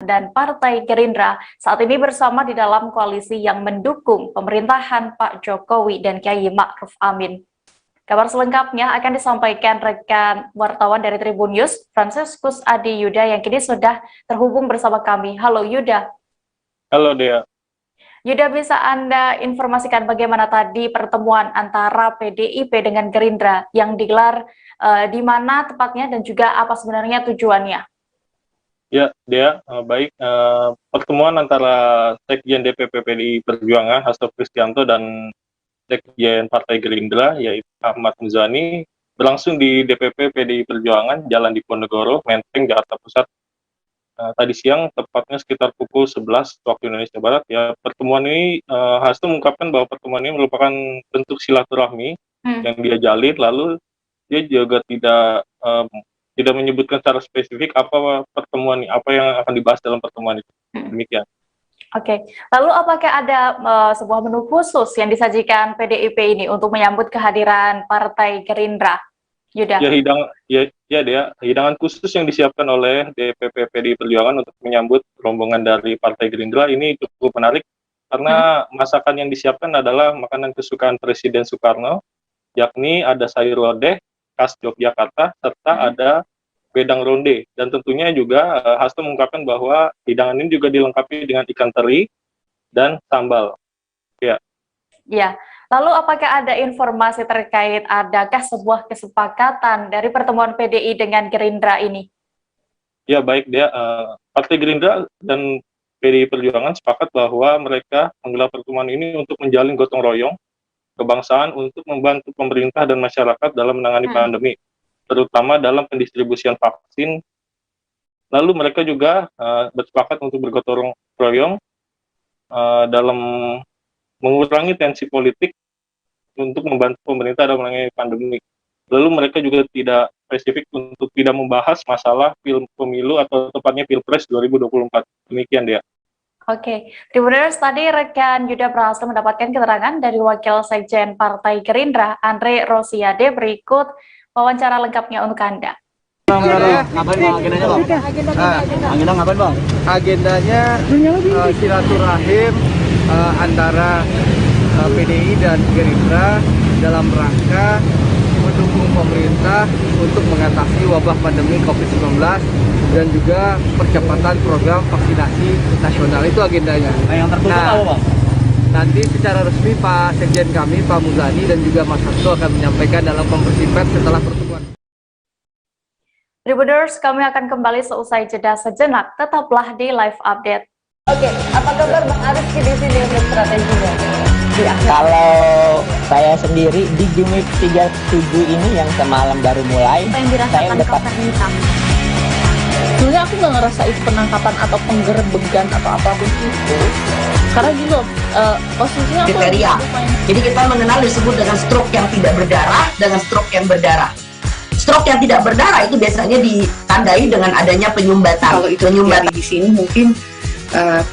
dan Partai Gerindra saat ini bersama di dalam koalisi yang mendukung pemerintahan Pak Jokowi dan Kiai Ma'ruf Amin. Kabar selengkapnya akan disampaikan rekan wartawan dari Tribun News, Fransiskus Adi Yuda yang kini sudah terhubung bersama kami. Halo Yuda. Halo Dea. Yuda, bisa Anda informasikan bagaimana tadi pertemuan antara PDIP dengan Gerindra yang digelar di mana tepatnya dan juga apa sebenarnya tujuannya? Ya, Dea, baik. Pertemuan antara Sekjen DPP PDI Perjuangan Hasto Kristianto dan Sekjen Partai Gerindra yaitu Ahmad Muzani berlangsung di DPP PDI Perjuangan Jalan Diponegoro, Menteng, Jakarta Pusat. Tadi siang, tepatnya sekitar pukul 11 waktu Indonesia Barat, ya pertemuan ini Hasto mengungkapkan bahwa pertemuan ini merupakan bentuk silaturahmi yang dia jalin, lalu dia juga tidak menyebutkan secara spesifik apa pertemuan ini, apa yang akan dibahas dalam pertemuan itu. Demikian. Oke, lalu apakah ada sebuah menu khusus yang disajikan PDIP ini untuk menyambut kehadiran Partai Gerindra? Yuda. Ya, hidangan khusus yang disiapkan oleh DPP PDI Perjuangan untuk menyambut rombongan dari Partai Gerindra ini cukup menarik karena masakan yang disiapkan adalah makanan kesukaan Presiden Soekarno, yakni ada sayur lodeh khas Yogyakarta serta ada wedang ronde, dan tentunya juga Hasto mengungkapkan bahwa hidangan ini juga dilengkapi dengan ikan teri dan sambal. Ya. Lalu apakah ada informasi terkait adakah sebuah kesepakatan dari pertemuan PDI dengan Gerindra ini? Ya, baik, Partai Gerindra dan PDI Perjuangan sepakat bahwa mereka menggelar pertemuan ini untuk menjalin gotong royong kebangsaan untuk membantu pemerintah dan masyarakat dalam menangani pandemi, terutama dalam pendistribusian vaksin. Lalu mereka juga bersepakat untuk bergotong royong dalam mengurangi tensi politik untuk membantu pemerintah dalam menangani pandemi. Lalu mereka juga tidak spesifik untuk tidak membahas masalah pemilu atau tepatnya Pilpres 2024. Demikian dia. Oke, Tribuners, tadi rekan Yuda berhasil mendapatkan keterangan dari Wakil Sekjen Partai Gerindra, Andre Rosiade. Berikut wawancara lengkapnya untuk Anda. Agendanya silaturahim antara PDI dan Gerindra dalam rangka mendukung pemerintah untuk mengatasi wabah pandemi COVID-19 dan juga percepatan program vaksinasi nasional. Itu agendanya. Yang tertutup apa, Bang? Nanti secara resmi Pak Sekjen kami, Pak Muzani, dan juga Mas Hasto akan menyampaikan dalam konferensi pers setelah pertemuan. Tribuners, kami akan kembali seusai jeda sejenak. Tetaplah di Live Update. Oke, apa kabar Bang Aris di sini untuk strateginya? Kalau saya sendiri di Gimik 37 ini yang semalam baru mulai, apa yang dirasakan Kapten Hitam? Sebenarnya aku nggak ngerasa itu penangkapan atau penggerbegan atau apapun itu, karena gitu posisinya aku kriteria. Jadi kita mengenal disebut dengan stroke yang tidak berdarah dengan stroke yang berdarah. Stroke yang tidak berdarah itu biasanya ditandai dengan adanya penyumbatan. Kalau itu terjadi di sini mungkin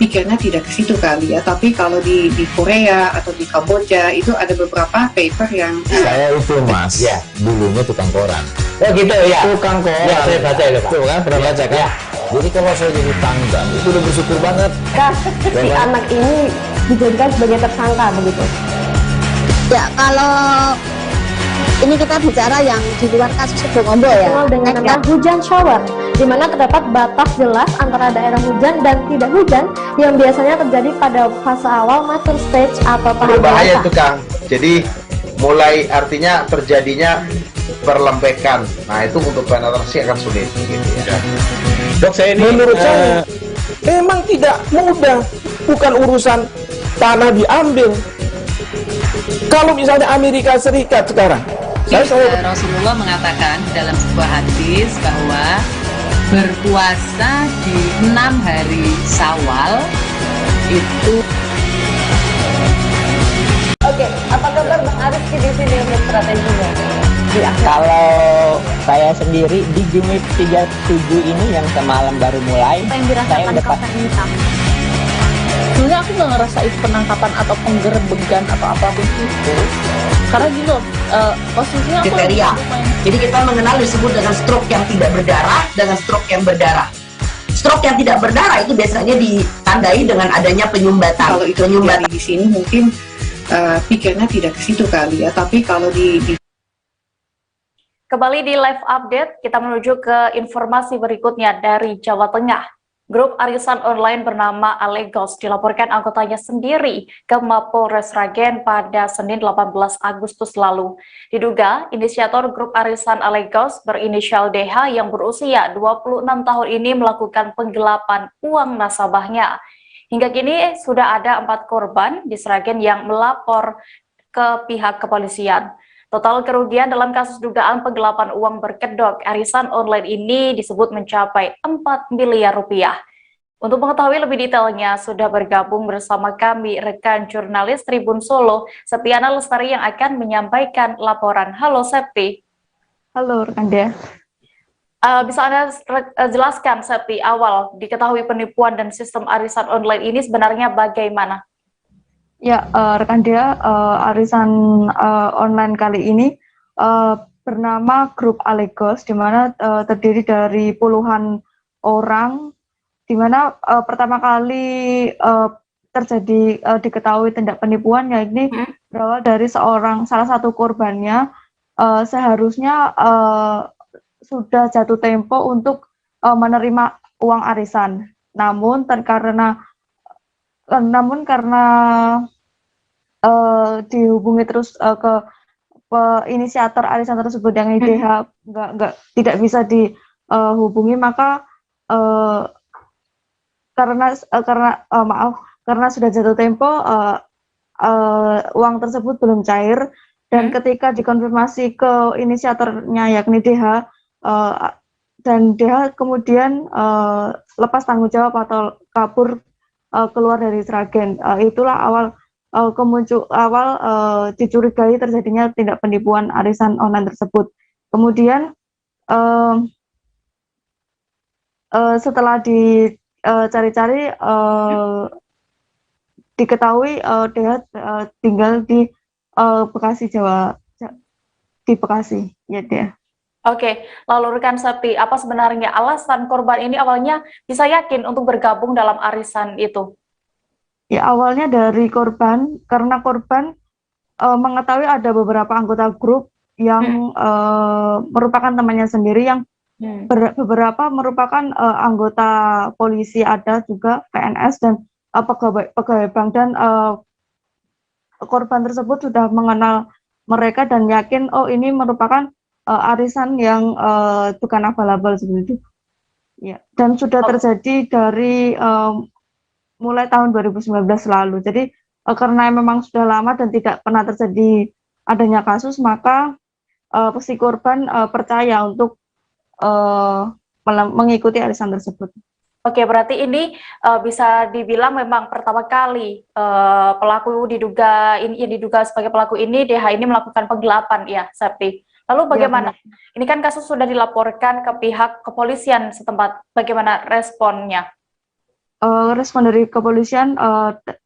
pikirnya tidak ke situ kali ya, tapi kalau di Korea atau di Kamboja itu ada beberapa paper yang saya itu mas, ya dulunya tukang koran. Oh gitu ya, tukang koran. Ya saya baca itu Pak. Tuh kan pernah baca kan? Ya. Jadi kalau saya jadi tanggal itu udah bersyukur banget. Si anak ini dijadikan sebagai tersangka begitu. Ya kalau ini kita bicara yang di luar kasus Bongombo ya. Dengan nama hujan shower, di mana terdapat batas jelas antara daerah hujan dan tidak hujan yang biasanya terjadi pada fase awal mature stage atau tahap bahaya itu Kang. Jadi mulai artinya terjadinya perlembekan. Nah itu untuk penetrasi akan sulit. Gitu ya. Dok saya ini menurut saya memang tidak mudah, bukan urusan tanah diambil. Kalau misalnya Amerika Serikat sekarang. Rasulullah mengatakan dalam sebuah hadis bahwa berpuasa di 6 hari Syawal itu. Oke, apa kabar Bang Aris di sini untuk strateginya? Kalau saya sendiri di Gimik 37 ini yang semalam baru mulai, apa yang dirasakan Kapten Hitam? Sebenarnya aku nggak ngerasa itu penangkapan atau penggerbegan atau apapun itu, karena gitu posisinya aku kriteria. Jadi kita mengenal disebut dengan stroke yang tidak berdarah dengan stroke yang berdarah. Stroke yang tidak berdarah itu biasanya ditandai dengan adanya penyumbatan. Kalau itu terjadi di sini mungkin pikirnya tidak ke situ kali ya, tapi kalau Kembali di live update, kita menuju ke informasi berikutnya dari Jawa Tengah. Grup arisan online bernama Alegos dilaporkan anggotanya sendiri ke Mapolres Sragen pada Senin 18 Agustus lalu. Diduga, inisiator grup arisan Alegos berinisial DH yang berusia 26 tahun ini melakukan penggelapan uang nasabahnya. Hingga kini sudah ada 4 korban di Sragen yang melapor ke pihak kepolisian. Total kerugian dalam kasus dugaan penggelapan uang berkedok arisan online ini disebut mencapai 4 miliar rupiah. Untuk mengetahui lebih detailnya, sudah bergabung bersama kami rekan jurnalis Tribun Solo, Septiana Lestari yang akan menyampaikan laporan. Halo Septi. Halo rekan Dea. Bisa Anda jelaskan Septi, awal diketahui penipuan dan sistem arisan online ini sebenarnya bagaimana? Ya, rekan Dea, arisan online kali ini bernama Grup Alegos, di mana terdiri dari puluhan orang, di mana pertama kali terjadi diketahui tindak penipuan, yakni berawal dari salah satu korbannya seharusnya sudah jatuh tempo untuk menerima uang arisan, namun karena dihubungi terus ke inisiator arisan tersebut yang IDH tidak bisa dihubungi, maka karena sudah jatuh tempo uang tersebut belum cair, dan ketika dikonfirmasi ke inisiatornya yakni DH, dan DH kemudian lepas tanggung jawab atau kabur keluar dari Sragen. Itulah awal dicurigai terjadinya tindak penipuan arisan online tersebut. Kemudian setelah dicari-cari diketahui DH tinggal di Bekasi, di Bekasi, ya dia. Oke, lalu rekan Septi, apa sebenarnya alasan korban ini awalnya bisa yakin untuk bergabung dalam arisan itu? Ya, awalnya dari korban, karena korban mengetahui ada beberapa anggota grup yang merupakan temannya sendiri, yang beberapa merupakan anggota polisi, ada juga PNS dan pegawai bank, dan korban tersebut sudah mengenal mereka dan yakin, oh ini merupakan arisan yang bukan abal-abal seperti itu. Ya, dan sudah terjadi dari mulai tahun 2019 lalu. Jadi karena memang sudah lama dan tidak pernah terjadi adanya kasus, maka si korban percaya untuk mengikuti arisan tersebut. Oke, berarti ini bisa dibilang memang pertama kali pelaku yang diduga sebagai pelaku ini, DH ini melakukan penggelapan, ya, Septi. Lalu bagaimana? Ya, ini kan kasus sudah dilaporkan ke pihak kepolisian setempat. Bagaimana responnya? Respon dari kepolisian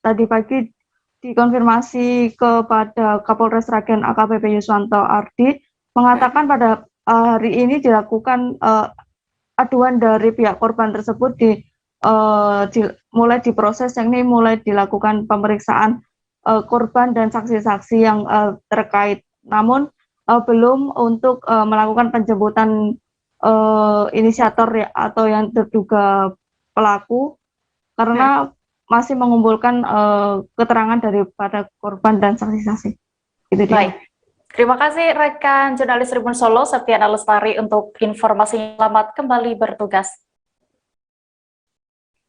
tadi pagi dikonfirmasi kepada Kapolres Sragen AKBP Yuswanto Ardi, mengatakan pada hari ini dilakukan aduan dari pihak korban tersebut mulai diproses, yakni mulai dilakukan pemeriksaan korban dan saksi-saksi yang terkait. Namun belum untuk melakukan penjemputan inisiator atau yang terduga pelaku, karena masih mengumpulkan keterangan daripada korban dan saksi-saksi. Gitu. Baik. Terima kasih rekan jurnalis Tribun Solo, Septiana Lestari, untuk informasinya. Selamat kembali bertugas.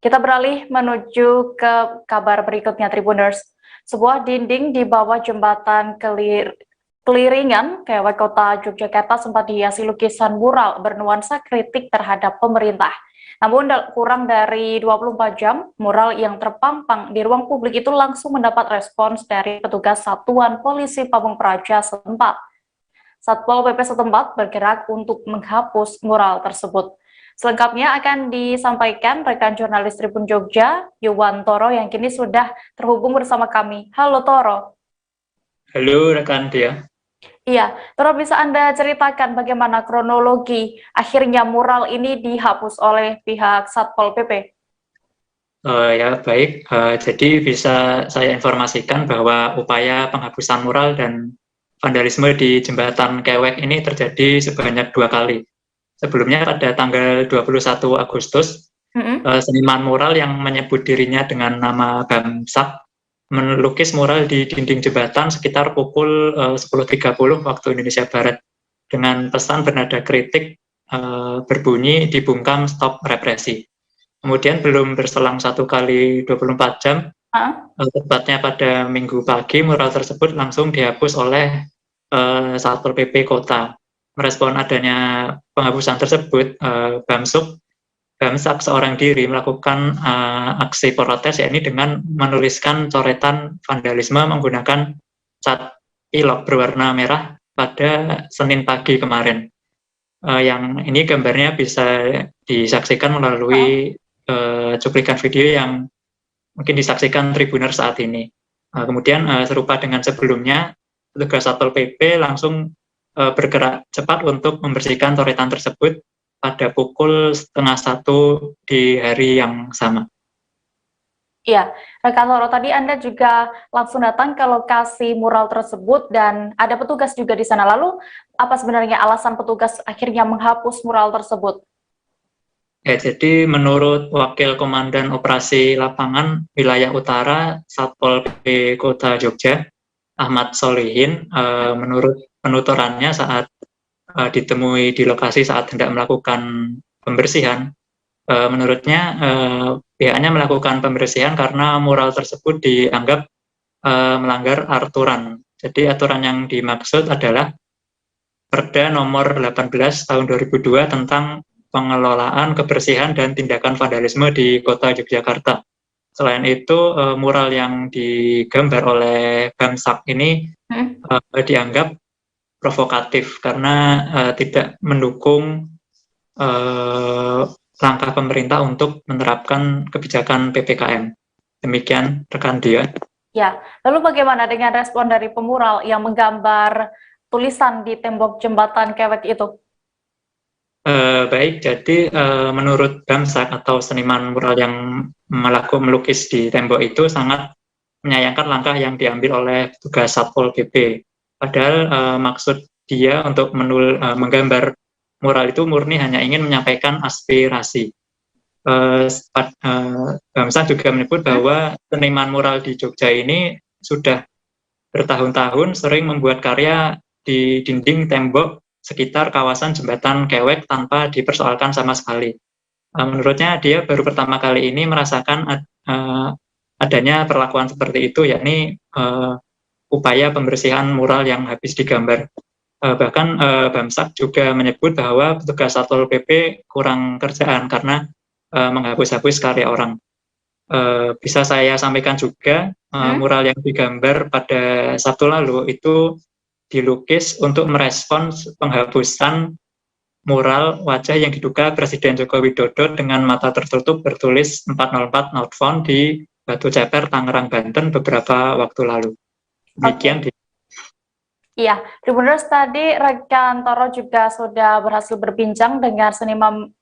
Kita beralih menuju ke kabar berikutnya, Tribuners. Sebuah dinding di bawah jembatan Keliringan, Kewek Kota Yogyakarta sempat dihiasi lukisan mural bernuansa kritik terhadap pemerintah. Namun kurang dari 24 jam, mural yang terpampang di ruang publik itu langsung mendapat respons dari petugas Satuan Polisi Pamung Praja setempat. Satpol PP setempat bergerak untuk menghapus mural tersebut. Selengkapnya akan disampaikan rekan jurnalis Tribun Jogja, Yuwan Toro, yang kini sudah terhubung bersama kami. Halo Toro. Halo rekan Dea. Iya, terus bisa Anda ceritakan bagaimana kronologi akhirnya mural ini dihapus oleh pihak Satpol PP? Ya baik, jadi bisa saya informasikan bahwa upaya penghapusan mural dan vandalisme di Jembatan Kewek ini terjadi sebanyak 2 kali. Sebelumnya pada tanggal 21 Agustus, seniman mural yang menyebut dirinya dengan nama Bamsak melukis mural di dinding jembatan sekitar pukul 10.30 waktu Indonesia Barat dengan pesan bernada kritik berbunyi dibungkam stop represi. Kemudian belum berselang 1 kali 24 jam, tepatnya pada Minggu pagi, mural tersebut langsung dihapus oleh Satpol PP Kota. Merespon adanya penghapusan tersebut, Bamsak seorang diri melakukan aksi protes, yakni dengan menuliskan coretan vandalisme menggunakan cat pilok berwarna merah pada Senin pagi kemarin. Yang ini gambarnya bisa disaksikan melalui cuplikan video yang mungkin disaksikan Tribuner saat ini. Kemudian serupa dengan sebelumnya, petugas Satpol PP langsung bergerak cepat untuk membersihkan coretan tersebut pada pukul 12:30 di hari yang sama. Iya, rekan Toro, tadi Anda juga langsung datang ke lokasi mural tersebut dan ada petugas juga di sana. Lalu, apa sebenarnya alasan petugas akhirnya menghapus mural tersebut? Ya, jadi menurut Wakil Komandan Operasi Lapangan Wilayah Utara Satpol PP Kota Jogja, Ahmad Solihin, menurut penuturannya saat ditemui di lokasi saat hendak melakukan pembersihan, menurutnya pihaknya melakukan pembersihan karena mural tersebut dianggap melanggar aturan. Jadi aturan yang dimaksud adalah Perda Nomor 18 Tahun 2002 tentang pengelolaan kebersihan dan tindakan vandalisme di Kota Yogyakarta. Selain itu, mural yang digambar oleh Bamsak ini dianggap provokatif karena tidak mendukung langkah pemerintah untuk menerapkan kebijakan PPKM. Demikian rekan Dia. Ya, lalu bagaimana dengan respon dari pemural yang menggambar tulisan di tembok jembatan Kewek itu? Baik, jadi menurut Bamsak atau seniman mural yang melukis di tembok itu sangat menyayangkan langkah yang diambil oleh petugas Satpol PP. Padahal maksud dia untuk menggambar mural itu murni hanya ingin menyampaikan aspirasi. Bamsak juga menyebut bahwa seniman mural di Jogja ini sudah bertahun-tahun sering membuat karya di dinding tembok sekitar kawasan jembatan Kewek tanpa dipersoalkan sama sekali. Menurutnya dia baru pertama kali ini merasakan adanya perlakuan seperti itu, yakni upaya pembersihan mural yang habis digambar. Bahkan Bamsak juga menyebut bahwa petugas Satpol PP kurang kerjaan karena menghapus-hapus karya orang. Bisa saya sampaikan juga mural yang digambar pada Sabtu lalu itu dilukis untuk merespons penghapusan mural wajah yang diduga Presiden Joko Widodo dengan mata tertutup bertulis 404 not found di Batu Ceper, Tangerang, Banten beberapa waktu lalu. Demikian. Iya, Tribuners, tadi rekan Toro juga sudah berhasil berbincang dengan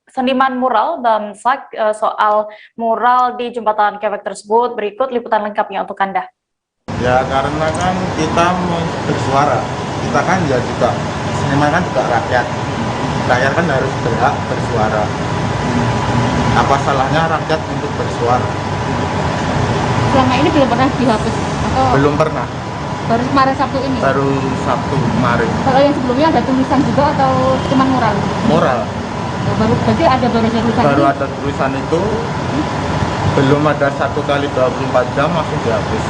seniman mural Bamsak soal mural di jembatan Kewek tersebut. Berikut liputan lengkapnya untuk Anda. Ya karena kan kita mau bersuara, kita kan ya juga seniman kan juga rakyat kan harus berhak bersuara. Apa salahnya rakyat untuk bersuara? Selama ini belum pernah dihapus atau? Belum pernah. Baru kemarin Sabtu ini? Baru Sabtu kemarin. Kalau yang sebelumnya ada tulisan juga atau cuma mural? Mural. Berarti ada tulisan? Baru ini? Ada tulisan itu. Belum ada 1 kali 24 jam langsung dihapus.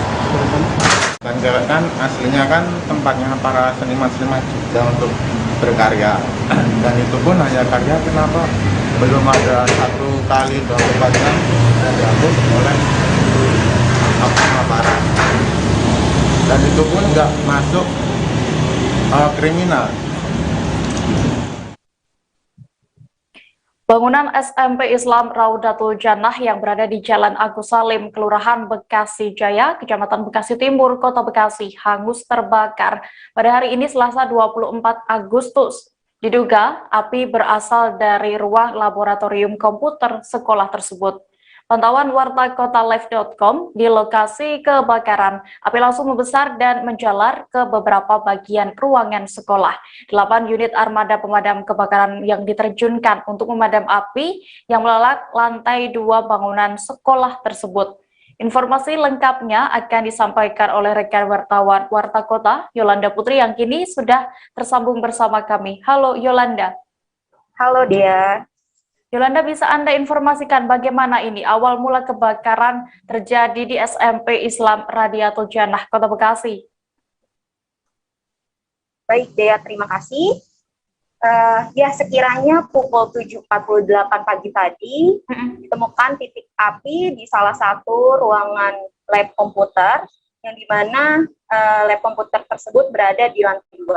Dan Kewek kan aslinya kan tempatnya para seniman-seniman juga untuk berkarya. Dan itu pun hanya karya, kenapa belum ada 1 kali 24 jam dan dihapus oleh aparat. Dan itu pun nggak masuk kriminal. Bangunan SMP Islam Raudatul Jannah yang berada di Jalan Agus Salim, Kelurahan Bekasi Jaya, Kecamatan Bekasi Timur, Kota Bekasi, hangus terbakar pada hari ini Selasa 24 Agustus. Diduga api berasal dari ruang laboratorium komputer sekolah tersebut. Pantauan wartakotalive.com di lokasi kebakaran, api langsung membesar dan menjalar ke beberapa bagian ruangan sekolah. 8 unit armada pemadam kebakaran yang diterjunkan untuk memadam api yang melalap lantai 2 bangunan sekolah tersebut. Informasi lengkapnya akan disampaikan oleh rekan wartawan Warta Kota, Yolanda Putri, yang kini sudah tersambung bersama kami. Halo Yolanda. Halo Dea. Yolanda, bisa Anda informasikan bagaimana ini awal mula kebakaran terjadi di SMP Islam Radiatul Jannah, Kota Bekasi? Baik Dea, terima kasih. Ya, sekiranya pukul 7.48 pagi tadi ditemukan titik api di salah satu ruangan lab komputer, yang dimana lab komputer tersebut berada di lantai 2.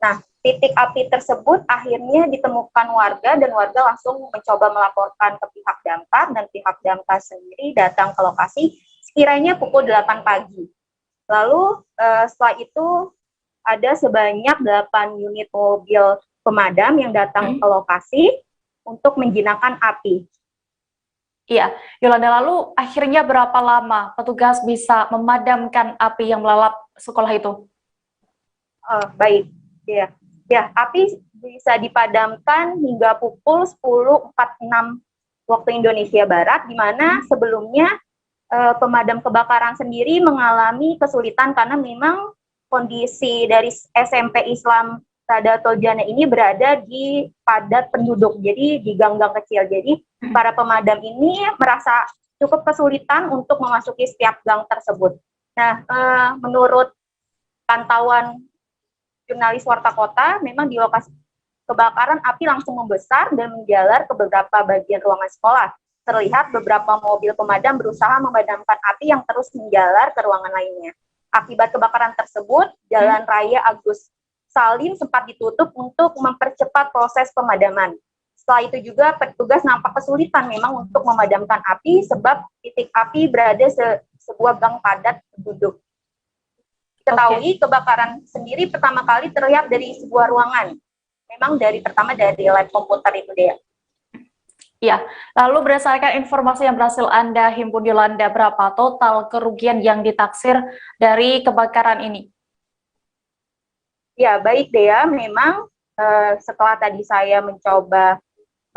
Nah, titik api tersebut akhirnya ditemukan warga dan warga langsung mencoba melaporkan ke pihak damkar, dan pihak damkar sendiri datang ke lokasi sekiranya pukul 8 pagi. Lalu setelah itu ada sebanyak 8 unit mobil pemadam yang datang ke lokasi untuk menjinakkan api. Iya, Yolanda, lalu akhirnya berapa lama petugas bisa memadamkan api yang melalap sekolah itu? Baik, ya, api bisa dipadamkan hingga pukul 10.46 waktu Indonesia Barat, di mana sebelumnya pemadam kebakaran sendiri mengalami kesulitan karena memang kondisi dari SMP Islam Radiatul Jannah ini berada di padat penduduk, jadi di gang-gang kecil. Jadi para pemadam ini merasa cukup kesulitan untuk memasuki setiap gang tersebut. Nah, menurut pantauan jurnalis Warta Kota, memang di lokasi kebakaran api langsung membesar dan menjalar ke beberapa bagian ruangan sekolah. Terlihat beberapa mobil pemadam berusaha memadamkan api yang terus menjalar ke ruangan lainnya. Akibat kebakaran tersebut, Jalan Raya Agus Salim sempat ditutup untuk mempercepat proses pemadaman. Setelah itu juga petugas nampak kesulitan memang untuk memadamkan api sebab titik api berada sebuah gang padat penduduk. Diketahui kebakaran sendiri pertama kali terlihat dari sebuah ruangan. Memang pertama dari lab komputer itu, Dea. Ya, lalu berdasarkan informasi yang berhasil Anda himpun, Yolanda, berapa total kerugian yang ditaksir dari kebakaran ini? Ya, baik Dea, memang setelah tadi saya mencoba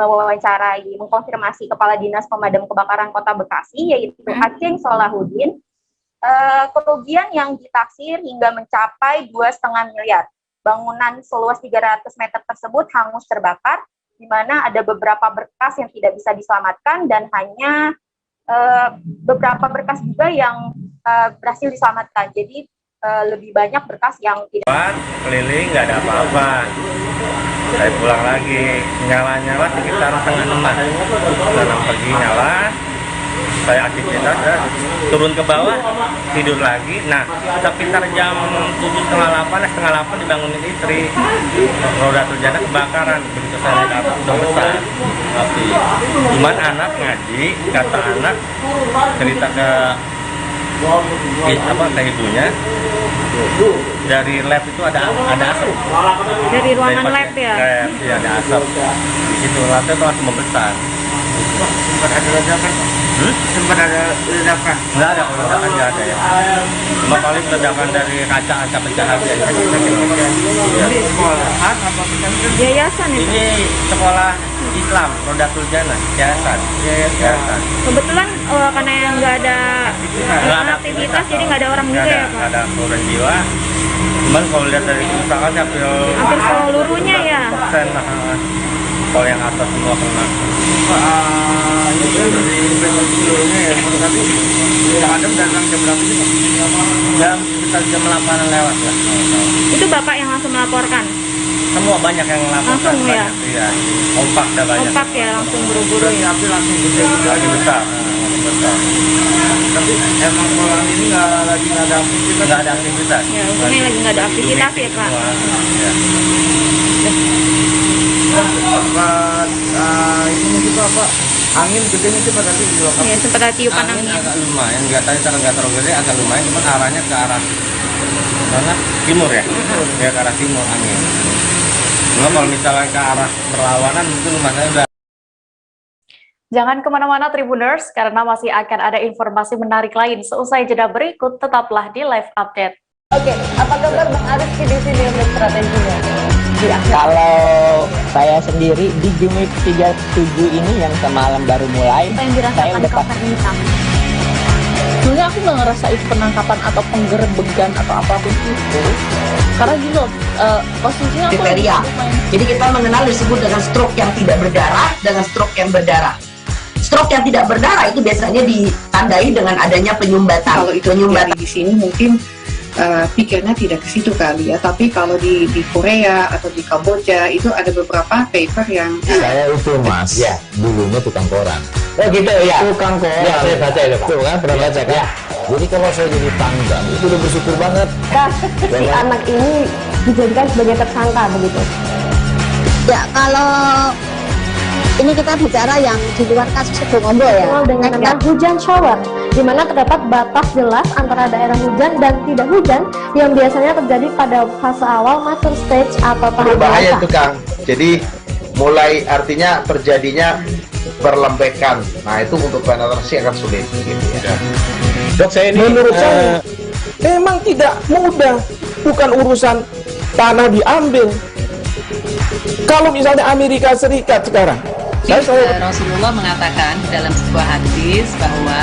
mewawancarai, mengkonfirmasi Kepala Dinas Pemadam Kebakaran Kota Bekasi, yaitu Aceng Solahuddin, kerugian yang ditaksir hingga mencapai 2,5 miliar. Bangunan seluas 300 meter tersebut hangus terbakar, di mana ada beberapa berkas yang tidak bisa diselamatkan dan hanya beberapa berkas juga yang berhasil diselamatkan. Jadi lebih banyak berkas yang tidak. Keliling nggak ada apa-apa. Saya pulang lagi, nyala-nyala sekitar setengah 6 pagi nyala. Saya aktivitas, turun ke bawah, tidur lagi. Nah, sekitar jam 7.30, dibangunin istri. Raudatul Jannah kebakaran. Begitu saya lihat udah besar api. Cuman anak ngaji, kata anak cerita ke ibunya, dari lab itu ada asap. Dari ruangan lab ya? Iya, ada asap. Di situ labnya itu langsung membesar. Sempat ada ledakan? Sempat ada ledakan? Nggak ada, ledakan nggak ada ya. Cuma paling ledakan dari kaca pecah aja. Ini sekolahan apa pesantren? Yayasan ya? Ini sekolah Islam Raudatul Jannah, yayasan. Kebetulan karena yang nggak ada aktivitas, jadi nggak ada orang juga ya Pak? Nggak ada korban jiwa. Cuman kalau lihat dari kerusakannya hampir seluruhnya ya? Kalau yang atas semua kena. Itu dari seluruhnya ya, tapi pemadam datang jam berapa sih Pak? Sekitar jam 8 lewat ya. Itu Bapak yang langsung melaporkan? Semua banyak yang melaporkan. Langsung ya? Iya, kompak dah banyak. Kompak ya, langsung buru-buru ya? Api langsung gede lagi besar. Tapi emang sekolah ini lagi nggak ada aktivitas? Nggak ada aktivitas. Ya, untungnya lagi nggak ada aktivitas ya Pak? Ya. Pas ini gitu apa angin gedenya itu pada tiup. Ya, sempat ada tiupan angin. Agak lumayan, nggak terlalu gede, agak lumayan, cuma arahnya ke arah mana? Timur ya? Ya ke arah timur angin. Cuma kalau misalnya ke arah berlawanan mungkin rumah saya udah. Jangan kemana-mana Tribuners, karena masih akan ada informasi menarik lain seusai jeda berikut. Tetaplah di live update. Oke, apa kabar Bang Arif di sini untuk strateginya? Kalau saya sendiri di Jumit 37 ini yang semalam baru mulai, Apa yang saya dirasakan udah Kak Fernita? Sebenarnya aku nggak ngerasa itu penangkapan atau penggerbegan atau apapun itu, karena gitu posisinya aku kriteria. Jadi kita mengenal disebut dengan stroke yang tidak berdarah dengan stroke yang berdarah. Stroke yang tidak berdarah itu biasanya ditandai dengan adanya penyumbatan. Kalau itu terjadi di sini mungkin pikirnya tidak ke situ kali ya, tapi kalau di Korea atau di Kamboja itu ada beberapa paper yang saya itu mas, ya dulunya tukang koran. Oh gitu ya. Tukang koran. Ya, saya baca itu Pak. Tuh kan pernah baca kan? Ya. Jadi kalau saya jadi tanggang itu udah bersyukur banget. Kak, si anak ini dijadikan sebagai tersangka begitu? Ya, kalau ini kita bicara yang di luar kasus Sebongondo ya. Dengan nama hujan shower, di mana terdapat batas jelas antara daerah hujan dan tidak hujan yang biasanya terjadi pada fase awal mature stage atau tahap Berbahaya dewasa. itu Kang. Jadi mulai artinya terjadinya perlembekan. Nah itu untuk penetrasi akan sulit gitu ya. Dok, saya ini menurut saya memang tidak mudah, bukan urusan tanah diambil. Kalau misalnya Amerika Serikat sekarang, Rasulullah mengatakan dalam sebuah hadis bahwa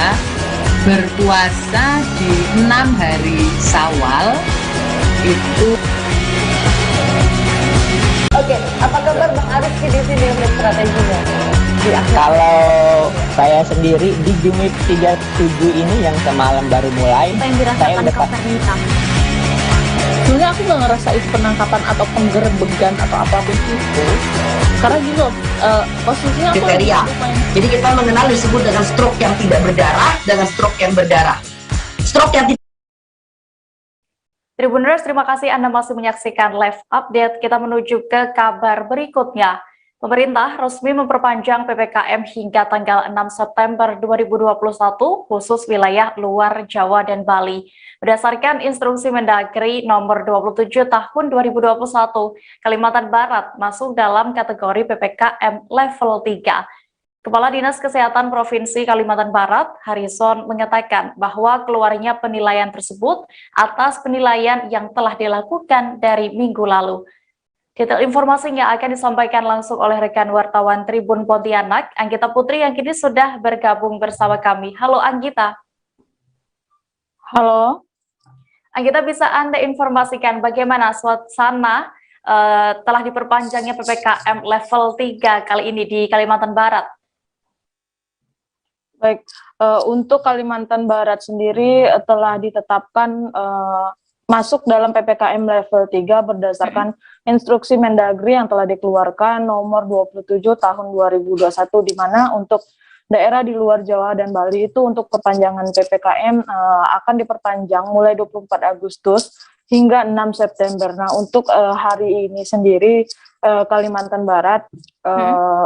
berpuasa di 6 hari Syawal itu. Oke, apa kabar Bang Arif di sini untuk strateginya? Kalau saya sendiri di Jumit 37 ini yang semalam baru mulai, Apa yang saya dirasakan udah Kak Fernita? Sebenarnya aku nggak ngerasa itu penangkapan atau penggerbegan atau apapun itu, karena gitu posisinya aku Kriteria. Jadi kita mengenal disebut dengan stroke yang tidak berdarah dengan stroke yang berdarah. Stroke yang tidak. Tribuners, terima kasih Anda masih menyaksikan live update. Kita menuju ke kabar berikutnya. Pemerintah resmi memperpanjang PPKM hingga tanggal 6 September 2021 khusus wilayah luar Jawa dan Bali. Berdasarkan instruksi Mendagri nomor 27 tahun 2021, Kalimantan Barat masuk dalam kategori PPKM level 3. Kepala Dinas Kesehatan Provinsi Kalimantan Barat, Harrison, mengatakan bahwa keluarnya penilaian tersebut atas penilaian yang telah dilakukan dari minggu lalu. Detail informasinya akan disampaikan langsung oleh rekan wartawan Tribun Pontianak, Anggita Putri, yang kini sudah bergabung bersama kami. Halo Anggita. Halo. Anggita, bisa Anda informasikan bagaimana suasana telah diperpanjangnya PPKM level 3 kali ini di Kalimantan Barat? Baik, untuk Kalimantan Barat sendiri telah ditetapkan masuk dalam PPKM level 3 berdasarkan instruksi Mendagri yang telah dikeluarkan nomor 27 tahun 2021, di mana untuk daerah di luar Jawa dan Bali itu untuk perpanjangan PPKM akan diperpanjang mulai 24 Agustus hingga 6 September. Nah, untuk hari ini sendiri Kalimantan Barat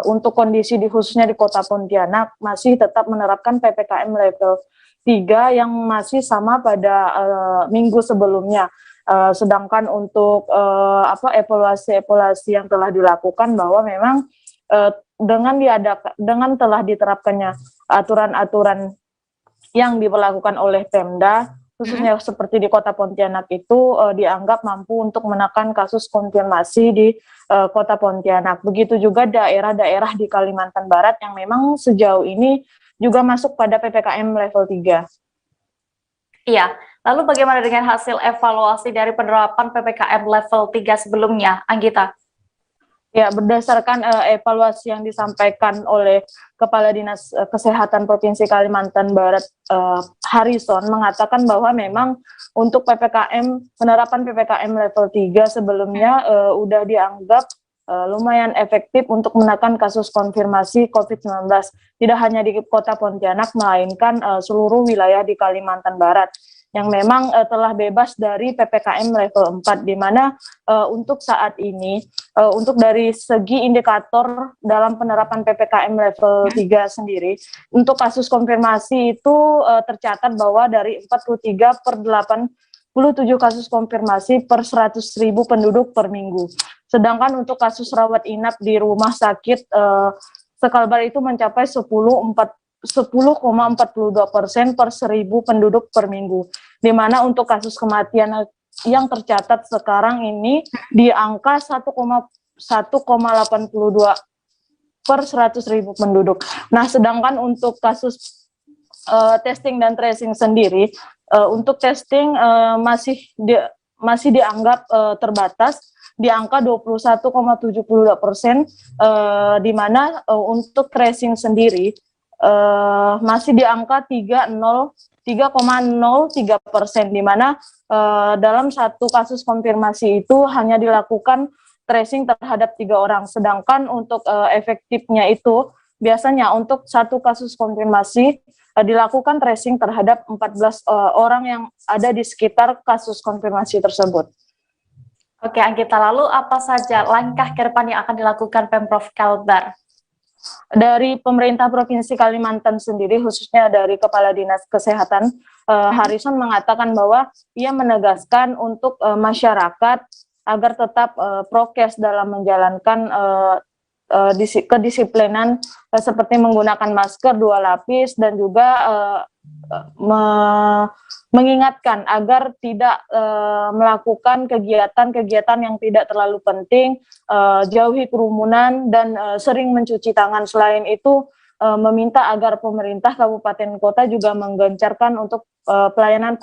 untuk kondisi khususnya di Kota Pontianak masih tetap menerapkan PPKM level 3 yang masih sama pada minggu sebelumnya. Sedangkan untuk evaluasi yang telah dilakukan bahwa memang dengan telah diterapkannya aturan-aturan yang diberlakukan oleh Pemda, khususnya seperti di Kota Pontianak itu dianggap mampu untuk menekan kasus konfirmasi di Kota Pontianak. Begitu juga daerah-daerah di Kalimantan Barat yang memang sejauh ini juga masuk pada PPKM level 3. Iya, lalu bagaimana dengan hasil evaluasi dari penerapan PPKM level 3 sebelumnya, Anggita? Ya, berdasarkan evaluasi yang disampaikan oleh Kepala Dinas Kesehatan Provinsi Kalimantan Barat, Harrison, mengatakan bahwa memang untuk penerapan PPKM level 3 sebelumnya udah dianggap lumayan efektif untuk menekan kasus konfirmasi COVID-19, tidak hanya di Kota Pontianak, melainkan seluruh wilayah di Kalimantan Barat. yang memang telah bebas dari PPKM level 4, di mana untuk saat ini untuk dari segi indikator dalam penerapan PPKM level 3 sendiri, untuk kasus konfirmasi itu tercatat bahwa dari 43 per 87 kasus konfirmasi per 100.000 penduduk per minggu. Sedangkan untuk kasus rawat inap di rumah sakit Sekalbar itu mencapai 10,42% per 1.000 penduduk per minggu, di mana untuk kasus kematian yang tercatat sekarang ini di angka 1,82 per 100.000 penduduk. Nah, sedangkan untuk kasus testing dan tracing sendiri, untuk testing masih dianggap terbatas di angka 21,72%, di mana untuk tracing sendiri masih di angka 3,03%, di mana dalam satu kasus konfirmasi itu hanya dilakukan tracing terhadap 3 orang, sedangkan untuk efektifnya itu biasanya untuk satu kasus konfirmasi dilakukan tracing terhadap 14 orang yang ada di sekitar kasus konfirmasi tersebut. Oke, Anggita, lalu apa saja langkah ke depan yang akan dilakukan Pemprov Kalbar? Dari pemerintah Provinsi Kalimantan sendiri, khususnya dari Kepala Dinas Kesehatan, Harrison mengatakan bahwa ia menegaskan untuk masyarakat agar tetap prokes dalam menjalankan kedisiplinan seperti menggunakan masker 2 lapis dan juga mengingatkan agar tidak melakukan kegiatan-kegiatan yang tidak terlalu penting, jauhi kerumunan dan sering mencuci tangan. Selain itu meminta agar pemerintah kabupaten kota juga menggencarkan untuk pelayanan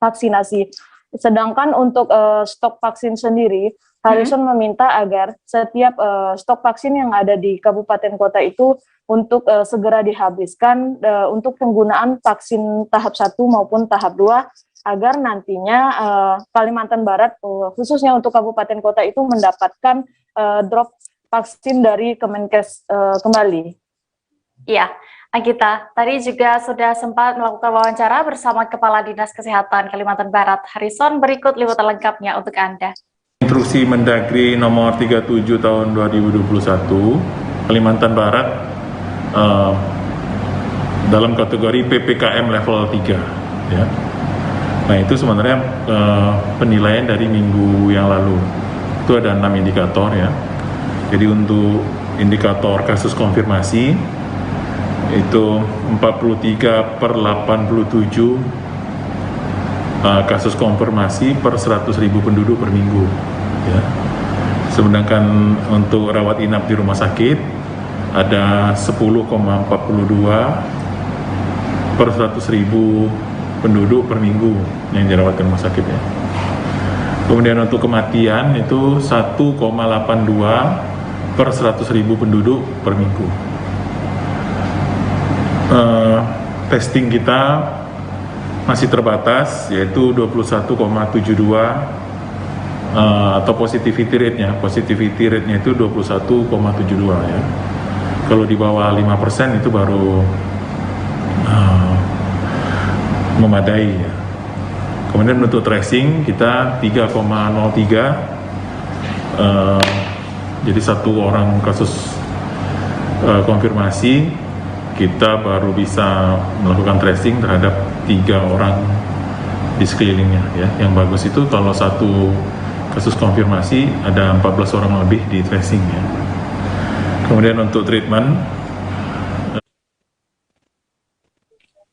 vaksinasi. Sedangkan untuk stok vaksin sendiri, Harrison meminta agar setiap stok vaksin yang ada di kabupaten kota itu untuk segera dihabiskan untuk penggunaan vaksin tahap 1 maupun tahap 2, agar nantinya Kalimantan Barat, khususnya untuk kabupaten kota itu mendapatkan drop vaksin dari Kemenkes kembali. Iya, Anggita, tadi juga sudah sempat melakukan wawancara bersama Kepala Dinas Kesehatan Kalimantan Barat, Harrison. Berikut liputan lengkapnya untuk Anda. Instruksi Mendagri nomor 37 tahun 2021, Kalimantan Barat dalam kategori PPKM level 3. Ya. Nah, itu sebenarnya penilaian dari minggu yang lalu. Itu ada 6 indikator ya. Jadi untuk indikator kasus konfirmasi, itu 43 per 87 kasus konfirmasi per 100.000 penduduk per minggu ya. Sedangkan untuk rawat inap di rumah sakit ada 10,42 per 100.000 penduduk per minggu yang dirawat di rumah sakit ya. Kemudian untuk kematian itu 1,82 per 100.000 penduduk per minggu. Testing kita masih terbatas, yaitu 21,72 atau positivity rate-nya. Positivity rate-nya itu 21,72 ya. Kalau di bawah 5% itu baru memadai ya. Kemudian untuk tracing kita 3,03, jadi 1 orang kasus konfirmasi kita baru bisa melakukan tracing terhadap 3 orang di sekelilingnya ya. Yang bagus itu kalau 1 kasus konfirmasi ada 14 orang lebih di tracing ya. Kemudian untuk treatment,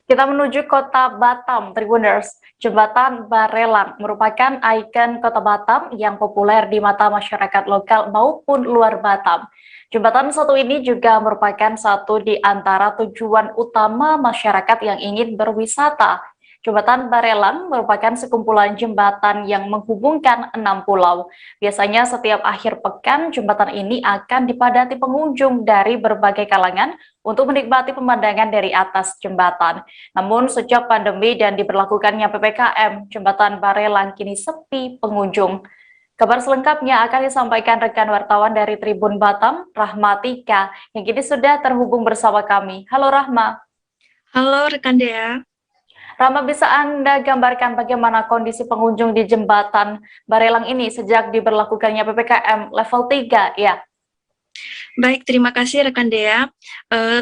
kita menuju Kota Batam, Tribuners. Jembatan Barelang merupakan ikon Kota Batam yang populer di mata masyarakat lokal maupun luar Batam. Jembatan satu ini juga merupakan satu di antara tujuan utama masyarakat yang ingin berwisata. Jembatan Barelang merupakan sekumpulan jembatan yang menghubungkan 6 pulau. Biasanya setiap akhir pekan, jembatan ini akan dipadati pengunjung dari berbagai kalangan untuk menikmati pemandangan dari atas jembatan. Namun sejak pandemi dan diberlakukannya PPKM, Jembatan Barelang kini sepi pengunjung. Kabar selengkapnya akan disampaikan rekan wartawan dari Tribun Batam, Rahma Tika, yang kini sudah terhubung bersama kami. Halo Rahma. Halo rekan Dea. Rama, bisa Anda gambarkan bagaimana kondisi pengunjung di jembatan Barelang ini sejak diberlakukannya PPKM level 3 ya? Baik, terima kasih rekan Dea.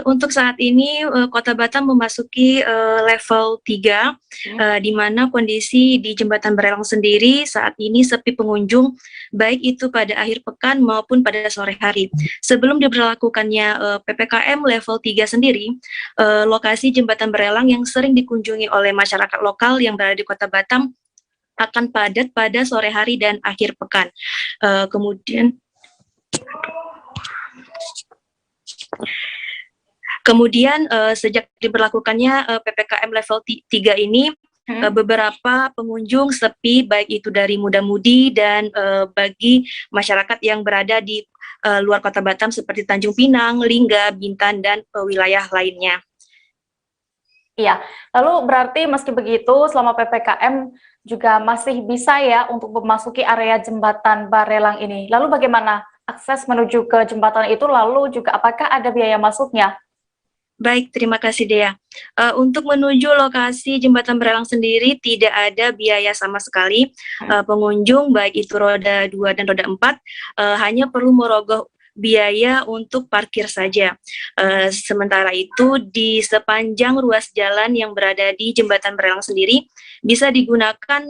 Untuk saat ini Kota Batam memasuki level 3, di mana kondisi di Jembatan Barelang sendiri saat ini sepi pengunjung, baik itu pada akhir pekan maupun pada sore hari. Sebelum diberlakukannya PPKM level 3 sendiri, lokasi Jembatan Barelang yang sering dikunjungi oleh masyarakat lokal yang berada di Kota Batam akan padat pada sore hari dan akhir pekan. Kemudian sejak diberlakukannya PPKM level 3 ini, beberapa pengunjung sepi, baik itu dari muda-mudi dan bagi masyarakat yang berada di luar Kota Batam seperti Tanjung Pinang, Lingga, Bintan, dan wilayah lainnya. Iya, lalu berarti meski begitu selama PPKM juga masih bisa ya untuk memasuki area Jembatan Barelang ini. Lalu bagaimana akses menuju ke jembatan itu, lalu juga apakah ada biaya masuknya? Baik, terima kasih Dea. Untuk menuju lokasi Jembatan Barelang sendiri tidak ada biaya sama sekali. Pengunjung baik itu roda 2 dan roda 4 hanya perlu merogoh biaya untuk parkir saja. Sementara itu di sepanjang ruas jalan yang berada di Jembatan Barelang sendiri bisa digunakan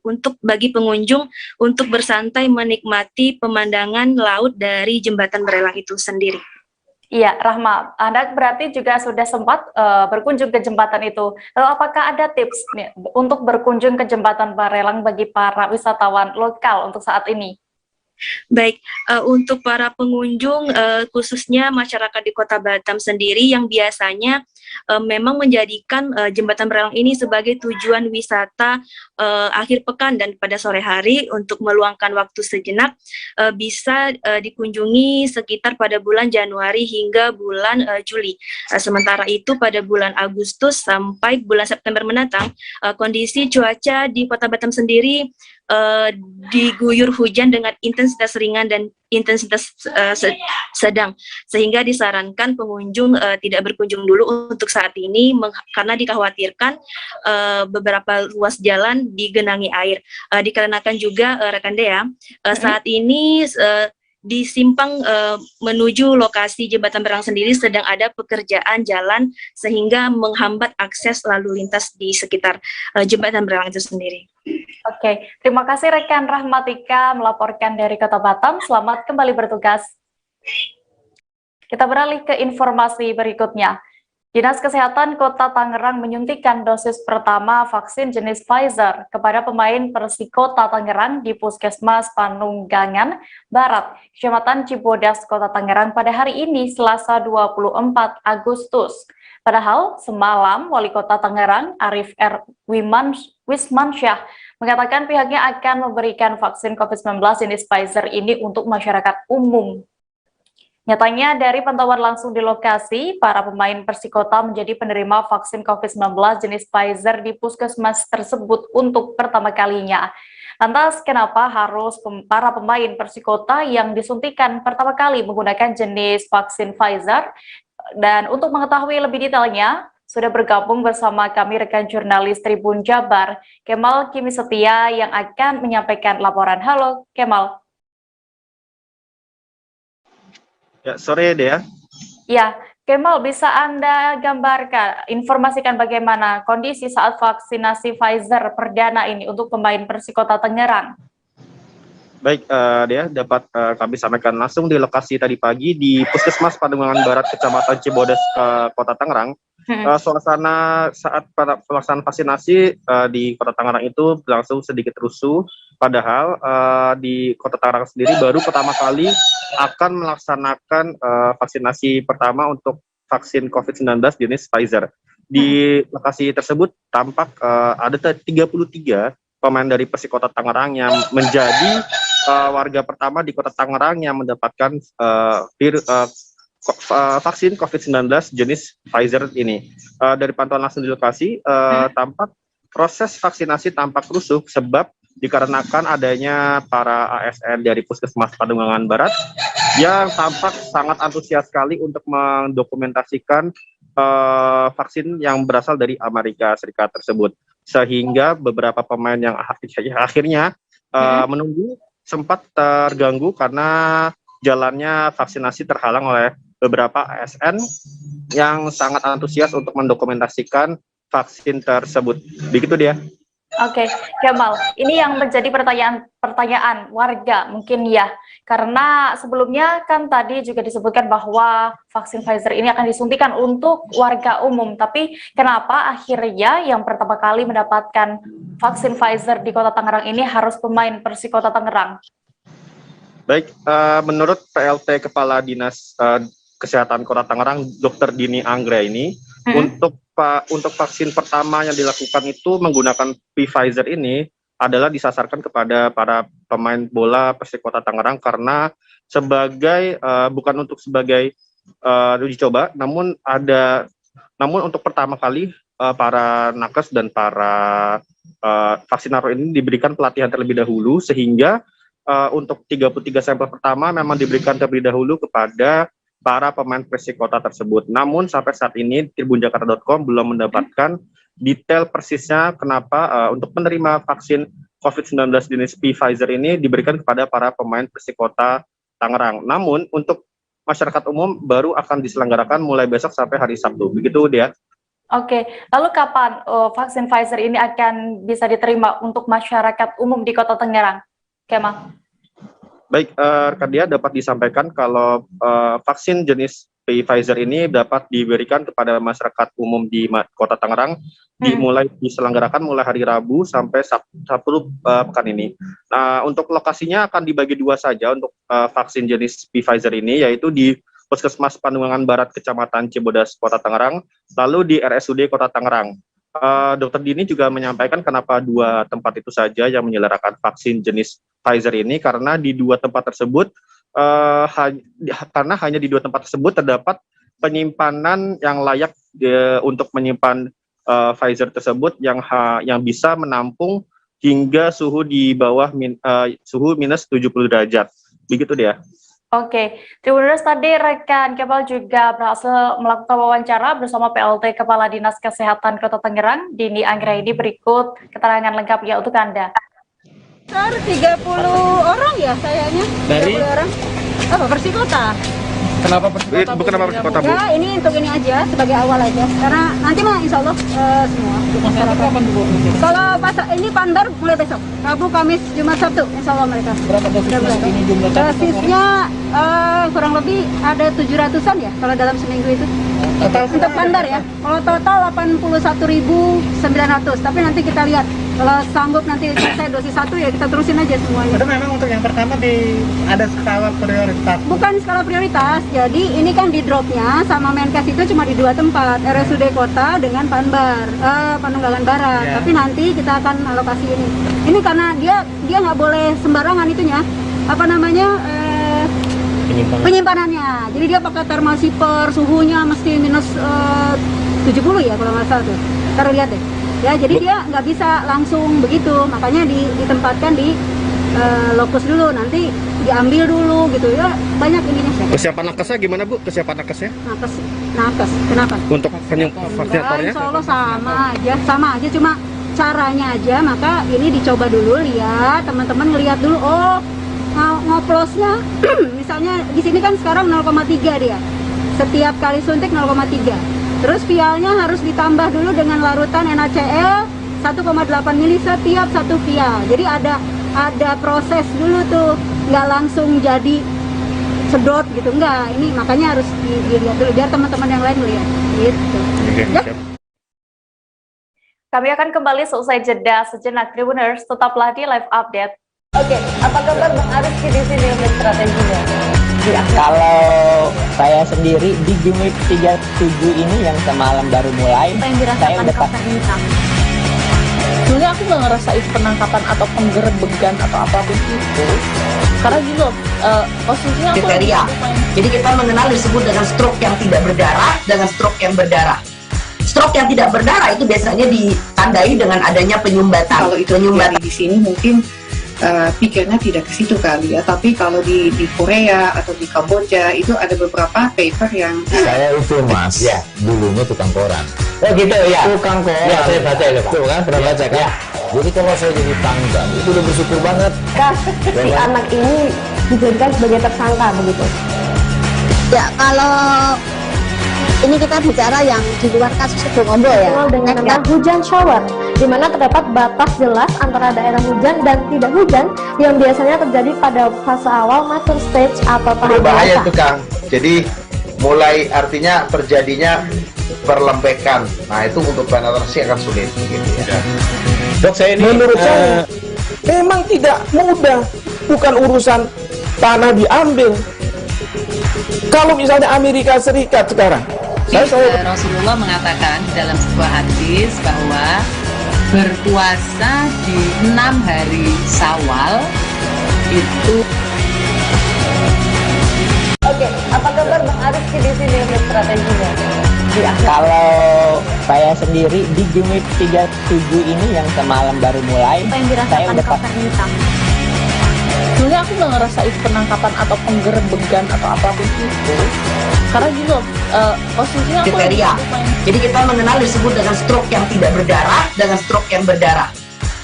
untuk bagi pengunjung untuk bersantai menikmati pemandangan laut dari Jembatan Barelang itu sendiri. Iya, Rahma, Anda berarti juga sudah sempat berkunjung ke jembatan itu. Lalu apakah ada tips nih, untuk berkunjung ke Jembatan Barelang bagi para wisatawan lokal untuk saat ini? Baik, untuk para pengunjung khususnya masyarakat di Kota Batam sendiri yang biasanya memang menjadikan Jembatan Barelang ini sebagai tujuan wisata akhir pekan dan pada sore hari untuk meluangkan waktu sejenak, bisa dikunjungi sekitar pada bulan Januari hingga bulan Juli. Sementara itu pada bulan Agustus sampai bulan September mendatang, kondisi cuaca di Kota Batam sendiri diguyur hujan dengan intensitas ringan dan intensitas sedang, sehingga disarankan pengunjung tidak berkunjung dulu untuk saat ini karena dikhawatirkan beberapa ruas jalan digenangi air. Dikarenakan juga rekan Dea, saat ini di simpang menuju lokasi Jembatan Barelang sendiri sedang ada pekerjaan jalan sehingga menghambat akses lalu lintas di sekitar Jembatan Barelang itu sendiri. Oke, terima kasih rekan Rahmatika melaporkan dari Kota Batam. Selamat kembali bertugas. Kita beralih ke informasi berikutnya. Dinas Kesehatan Kota Tangerang menyuntikkan dosis pertama vaksin jenis Pfizer kepada pemain Persikota Tangerang di Puskesmas Panunggangan Barat, Kecamatan Cibodas, Kota Tangerang pada hari ini, Selasa 24 Agustus. Padahal semalam Wali Kota Tangerang Arif R. Wismansyah mengatakan pihaknya akan memberikan vaksin COVID-19 jenis Pfizer ini untuk masyarakat umum. Nyatanya dari pantauan langsung di lokasi, para pemain Persikota menjadi penerima vaksin COVID-19 jenis Pfizer di puskesmas tersebut untuk pertama kalinya. Lantas kenapa harus para pemain Persikota yang disuntikan pertama kali menggunakan jenis vaksin Pfizer? Dan untuk mengetahui lebih detailnya, sudah bergabung bersama kami rekan jurnalis Tribun Jabar, Kemal Kimi Setia yang akan menyampaikan laporan. Halo Kemal. Ya, sore Dea. Ya, Kemal, bisa Anda gambarkan, informasikan bagaimana kondisi saat vaksinasi Pfizer perdana ini untuk pemain Persikota Tangerang? Baik, Dea, dapat kami sampaikan langsung di lokasi tadi pagi di Puskesmas Panunggangan Barat, Kecamatan Cibodas, Kota Tangerang. Suasana saat pelaksanaan vaksinasi di Kota Tangerang itu berlangsung sedikit rusuh, padahal di Kota Tangerang sendiri baru pertama kali akan melaksanakan vaksinasi pertama untuk vaksin COVID-19 jenis Pfizer. Di lokasi tersebut tampak ada 33 pemain dari Persikota Tangerang yang menjadi warga pertama di Kota Tangerang yang mendapatkan vaksin COVID-19 jenis Pfizer ini. Dari pantauan langsung di lokasi, tampak proses vaksinasi tampak rusuh sebab dikarenakan adanya para ASN dari Puskesmas Panunggangan Barat yang tampak sangat antusias sekali untuk mendokumentasikan vaksin yang berasal dari Amerika Serikat tersebut, sehingga beberapa pemain yang akhirnya menunggu sempat terganggu karena jalannya vaksinasi terhalang oleh beberapa ASN yang sangat antusias untuk mendokumentasikan vaksin tersebut. Begitu dia. Oke, Kemal, ini yang menjadi pertanyaan warga mungkin ya, karena sebelumnya kan tadi juga disebutkan bahwa vaksin Pfizer ini akan disuntikan untuk warga umum, tapi kenapa akhirnya yang pertama kali mendapatkan vaksin Pfizer di Kota Tangerang ini harus pemain Persikota Tangerang? Baik, menurut PLT Kepala Dinas Kesehatan Kota Tangerang, Dr. Dini Anggra ini, untuk vaksin pertama yang dilakukan itu menggunakan Pfizer ini adalah disasarkan kepada para pemain bola Persikota Tangerang karena sebagai bukan untuk sebagai uji coba, namun untuk pertama kali para nakes dan para vaksinator ini diberikan pelatihan terlebih dahulu, sehingga untuk 33 sampel pertama memang diberikan terlebih dahulu kepada para pemain Persikota tersebut. Namun sampai saat ini tribunjakarta.com belum mendapatkan detail persisnya kenapa untuk menerima vaksin COVID-19 jenis Pfizer ini diberikan kepada para pemain Persikota Tangerang. Namun untuk masyarakat umum baru akan diselenggarakan mulai besok sampai hari Sabtu. Begitu dia. Oke, lalu kapan vaksin Pfizer ini akan bisa diterima untuk masyarakat umum di Kota Tangerang? Kemal. Baik, dia dapat disampaikan kalau vaksin jenis Pfizer ini dapat diberikan kepada masyarakat umum di Kota Tangerang dimulai diselenggarakan mulai hari Rabu sampai Sabtu pekan ini. Nah, untuk lokasinya akan dibagi dua saja untuk vaksin jenis Pfizer ini, yaitu di Puskesmas Pandungan Barat Kecamatan Cibodas Kota Tangerang, lalu di RSUD Kota Tangerang. Dr. Dini juga menyampaikan kenapa dua tempat itu saja yang menyelenggarakan vaksin jenis Pfizer ini, karena di dua tempat tersebut karena hanya di dua tempat tersebut terdapat penyimpanan yang layak untuk menyimpan Pfizer tersebut yang bisa menampung hingga suhu di bawah suhu minus 70 derajat. Begitu dia. Oke, Tribuners, tadi rekan Kemal juga berhasil melakukan wawancara bersama PLT Kepala Dinas Kesehatan Kota Tangerang, Dini Anggra. Ini berikut keterangan lengkapnya untuk Anda. 30 orang ya sayangnya. Dari? 30 orang. Oh, Persikota. Kenapa Persikota? Bukan kenapa Persikota, Bu? Ya, ini untuk ini aja, sebagai awal aja. Karena nanti mah insya Allah semua. Kalau pas ini Panbar mulai besok. Rabu, Kamis, Jumat, Sabtu, insya Allah mereka. Berapa dosis ini jumlah? Dosisnya kurang lebih ada 700-an ya, kalau dalam seminggu itu. Untuk Panbar ya. Kalau total 81.900. Tapi nanti kita lihat. Kalau sanggup nanti selesai dosis 1 ya kita terusin aja semuanya. Itu memang untuk yang pertama ada skala prioritas? Bukan skala prioritas, jadi ini kan di dropnya sama Menkes itu cuma di dua tempat, RSUD Kota dengan Pandunggalan Barat. Tapi nanti kita akan alokasi ini. Ini karena dia nggak boleh sembarangan itunya, penyimpanannya. Jadi dia pakai thermosiper, suhunya mesti minus 70 ya kalau nggak salah tuh. Ntar lihat deh. Ya, jadi dia nggak bisa langsung begitu, makanya ditempatkan di lokus dulu, nanti diambil dulu gitu ya, banyak ininya. Kesiapan nakesnya gimana, Bu? Kesiapan nakesnya? Nakes, kenapa? Untuk vaksinatornya? Insya Allah sama aja, cuma caranya aja, maka ini dicoba dulu, lihat, teman-teman ngelihat dulu, oh ngoplosnya, misalnya di sini kan sekarang 0,3 dia, setiap kali suntik 0,3. Terus vialnya harus ditambah dulu dengan larutan NaCl 1,8 mili setiap satu vial. Jadi ada proses dulu tuh, nggak langsung jadi sedot gitu, enggak. Ini makanya harus dilihat dulu biar teman-teman yang lain lihat. Gitu. Kami akan kembali seusai jeda sejenak. Tribuners, tetaplah di live update. Oke, apa kabar Bang Ariski di sini untuk strateginya? Kalau saya sendiri di Jumit 37 ini yang semalam baru mulai, saya udah pasti. Sebenarnya aku nggak ngerasa itu penangkapan atau penggerbegan atau apapun itu, karena gitu posisinya aku kriteria. Jadi kita mengenal disebut dengan stroke yang tidak berdarah dengan stroke yang berdarah. Stroke yang tidak berdarah itu biasanya ditandai dengan adanya penyumbatan. Kalau itu terjadi di sini mungkin pikirnya tidak ke situ kali ya, tapi kalau di Korea atau di Kamboja itu ada beberapa paper yang Saya itu mas, ya dulunya tukang koran. Oh gitu ya. Tukang koran. Ya, saya baca itu Pak. Tuh kan, pernah baca kan? Ya. Jadi kalau saya jadi tanggal, itu udah bersyukur banget. Si anak ini dijadikan sebagai tersangka begitu. Ya kalau ini kita bicara yang di luar kasus Sibolombo ya. Dikenal dengan nama hujan shower, di mana terdapat batas jelas antara daerah hujan dan tidak hujan yang biasanya terjadi pada fase awal mature stage atau tahap Berbahaya dewasa. itu Kang. Jadi mulai artinya terjadinya perlembekan. Nah itu untuk penetrasi akan sulit gitu ya. Dok, saya ini menurut saya memang tidak mudah, bukan urusan tanah diambil. Kalau misalnya Amerika Serikat sekarang, Rasulullah mengatakan dalam sebuah hadis bahwa berpuasa di 6 hari Syawal itu. Oke, apa kabar Bang Ariski di sini untuk strateginya? Kalau saya sendiri di Jumit 37 ini yang semalam baru mulai, Apa yang saya dirasakan udah Kak Fernita? Sebenarnya aku nggak ngerasa itu penangkapan atau penggerebegan atau apapun itu, karena gini loh, posisinya aku Kriteria. Jadi kita mengenal disebut dengan stroke yang tidak berdarah dengan stroke yang berdarah.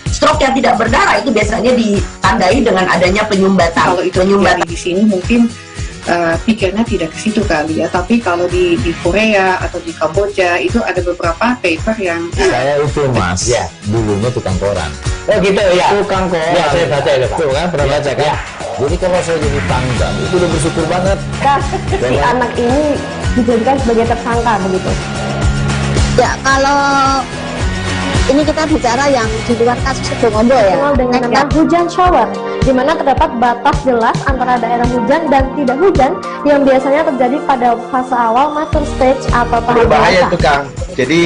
Stroke yang tidak berdarah itu biasanya ditandai dengan adanya penyumbatan. kalau itu terjadi di sini mungkin pikirnya tidak ke situ kali ya, tapi kalau di Korea atau di Kamboja itu ada beberapa paper yang Saya itu mas, ya dulunya tukang koran. Oh gitu ya. Tukang koran. Ya, saya baca itu Pak. Tuh kan, pernah baca kan? Ya. Jadi kalau saya jadi tanggal, itu udah bersyukur banget. Si anak ini dijadikan sebagai tersangka begitu. Ya kalau ini kita bicara yang di luar kasus Sibolombo ya. Dikenal dengan nama hujan shower, di mana terdapat batas jelas antara daerah hujan dan tidak hujan yang biasanya terjadi pada fase awal mature stage atau tahap Berbahaya dewasa. itu Kang. Jadi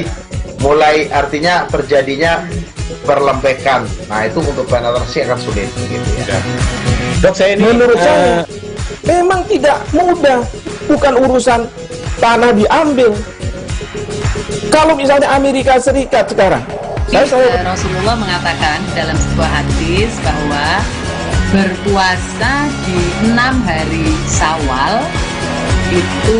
mulai artinya terjadinya perlembekan. Nah itu untuk penetrasi akan sulit gitu ya. Dok, saya ini menurut saya memang tidak mudah, bukan urusan tanah diambil. Kalau misalnya Amerika Serikat sekarang, Rasulullah mengatakan dalam sebuah hadis bahwa berpuasa di 6 hari Syawal itu.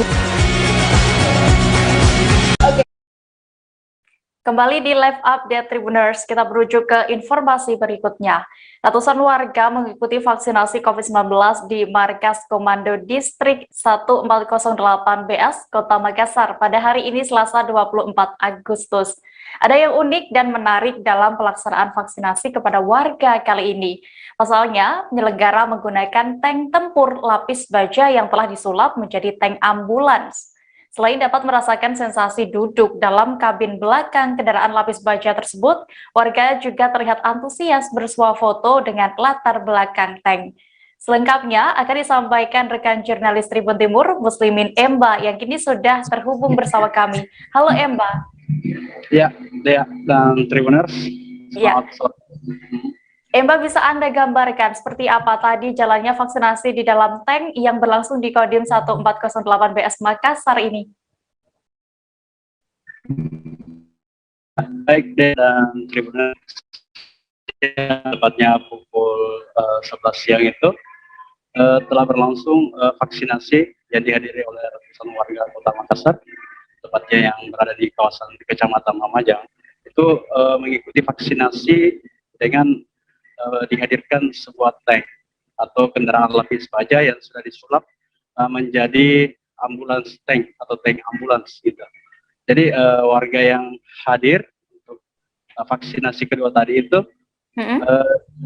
Kembali di live update Tribuners, kita merujuk ke informasi berikutnya. Ratusan warga mengikuti vaksinasi COVID-19 di Markas Komando Distrik 1408 BS, Kota Makassar pada hari ini Selasa 24 Agustus. Ada yang unik dan menarik dalam pelaksanaan vaksinasi kepada warga kali ini. Pasalnya, penyelenggara menggunakan tank tempur lapis baja yang telah disulap menjadi tank ambulans. Selain dapat merasakan sensasi duduk dalam kabin belakang kendaraan lapis baja tersebut, warga juga terlihat antusias bersuah foto dengan latar belakang tank. Selengkapnya akan disampaikan rekan jurnalis Tribun Timur, Muslimin Emba, yang kini sudah terhubung bersama kami. Halo Emba. Ya, Dea dan Tribuners. Ya. Emba, bisa Anda gambarkan seperti apa tadi jalannya vaksinasi di dalam tank yang berlangsung di Kodim 1408 BS Makassar ini? Baik, Dea dan Tribuners. Tepatnya pukul 11 siang itu telah berlangsung vaksinasi yang dihadiri oleh ratusan warga Kota Makassar, tepatnya yang berada di kawasan Kecamatan Mamajang. Itu mengikuti vaksinasi dengan dihadirkan sebuah tank atau kendaraan lapis baja yang sudah disulap menjadi ambulans tank atau tank ambulans gitu. Jadi warga yang hadir untuk vaksinasi kedua tadi itu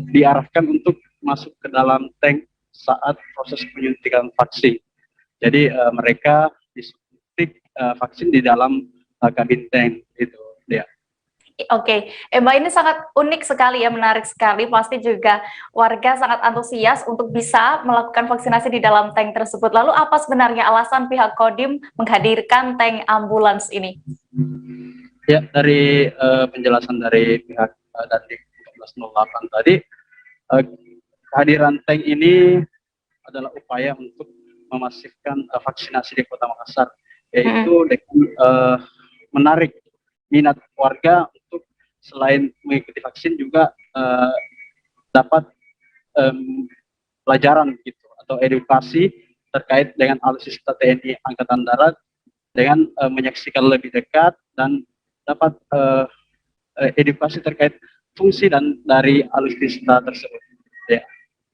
diarahkan untuk masuk ke dalam tank saat proses penyuntikan vaksin. Jadi mereka disuntik vaksin di dalam kabin tank itu dia. Oke, Mbak, ini sangat unik sekali ya, menarik sekali. Pasti juga warga sangat antusias untuk bisa melakukan vaksinasi di dalam tank tersebut. Lalu apa sebenarnya alasan pihak Kodim menghadirkan tank ambulans ini? Ya, dari penjelasan dari pihak Dandik 1408 tadi, kehadiran tank ini adalah upaya untuk memasifkan vaksinasi di Kota Makassar, yaitu dengan menarik minat warga untuk selain mengikuti vaksin juga dapat pelajaran gitu atau edukasi terkait dengan alutsista TNI Angkatan Darat dengan menyaksikan lebih dekat dan dapat edukasi terkait fungsi dan dari alutsista tersebut. Ya.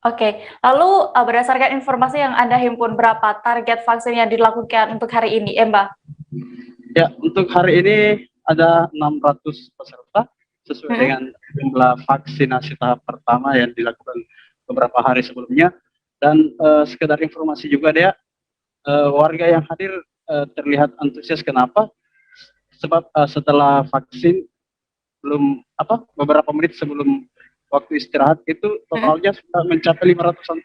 Oke, lalu berdasarkan informasi yang Anda himpun, berapa target vaksin yang dilakukan untuk hari ini, Mbak? Ya, untuk hari ini ada 600 peserta sesuai dengan jumlah vaksinasi tahap pertama yang dilakukan beberapa hari sebelumnya. Dan sekedar informasi juga dia, warga yang hadir terlihat antusias. Kenapa? Sebab setelah vaksin beberapa menit sebelum waktu istirahat itu totalnya sudah mencapai 500-an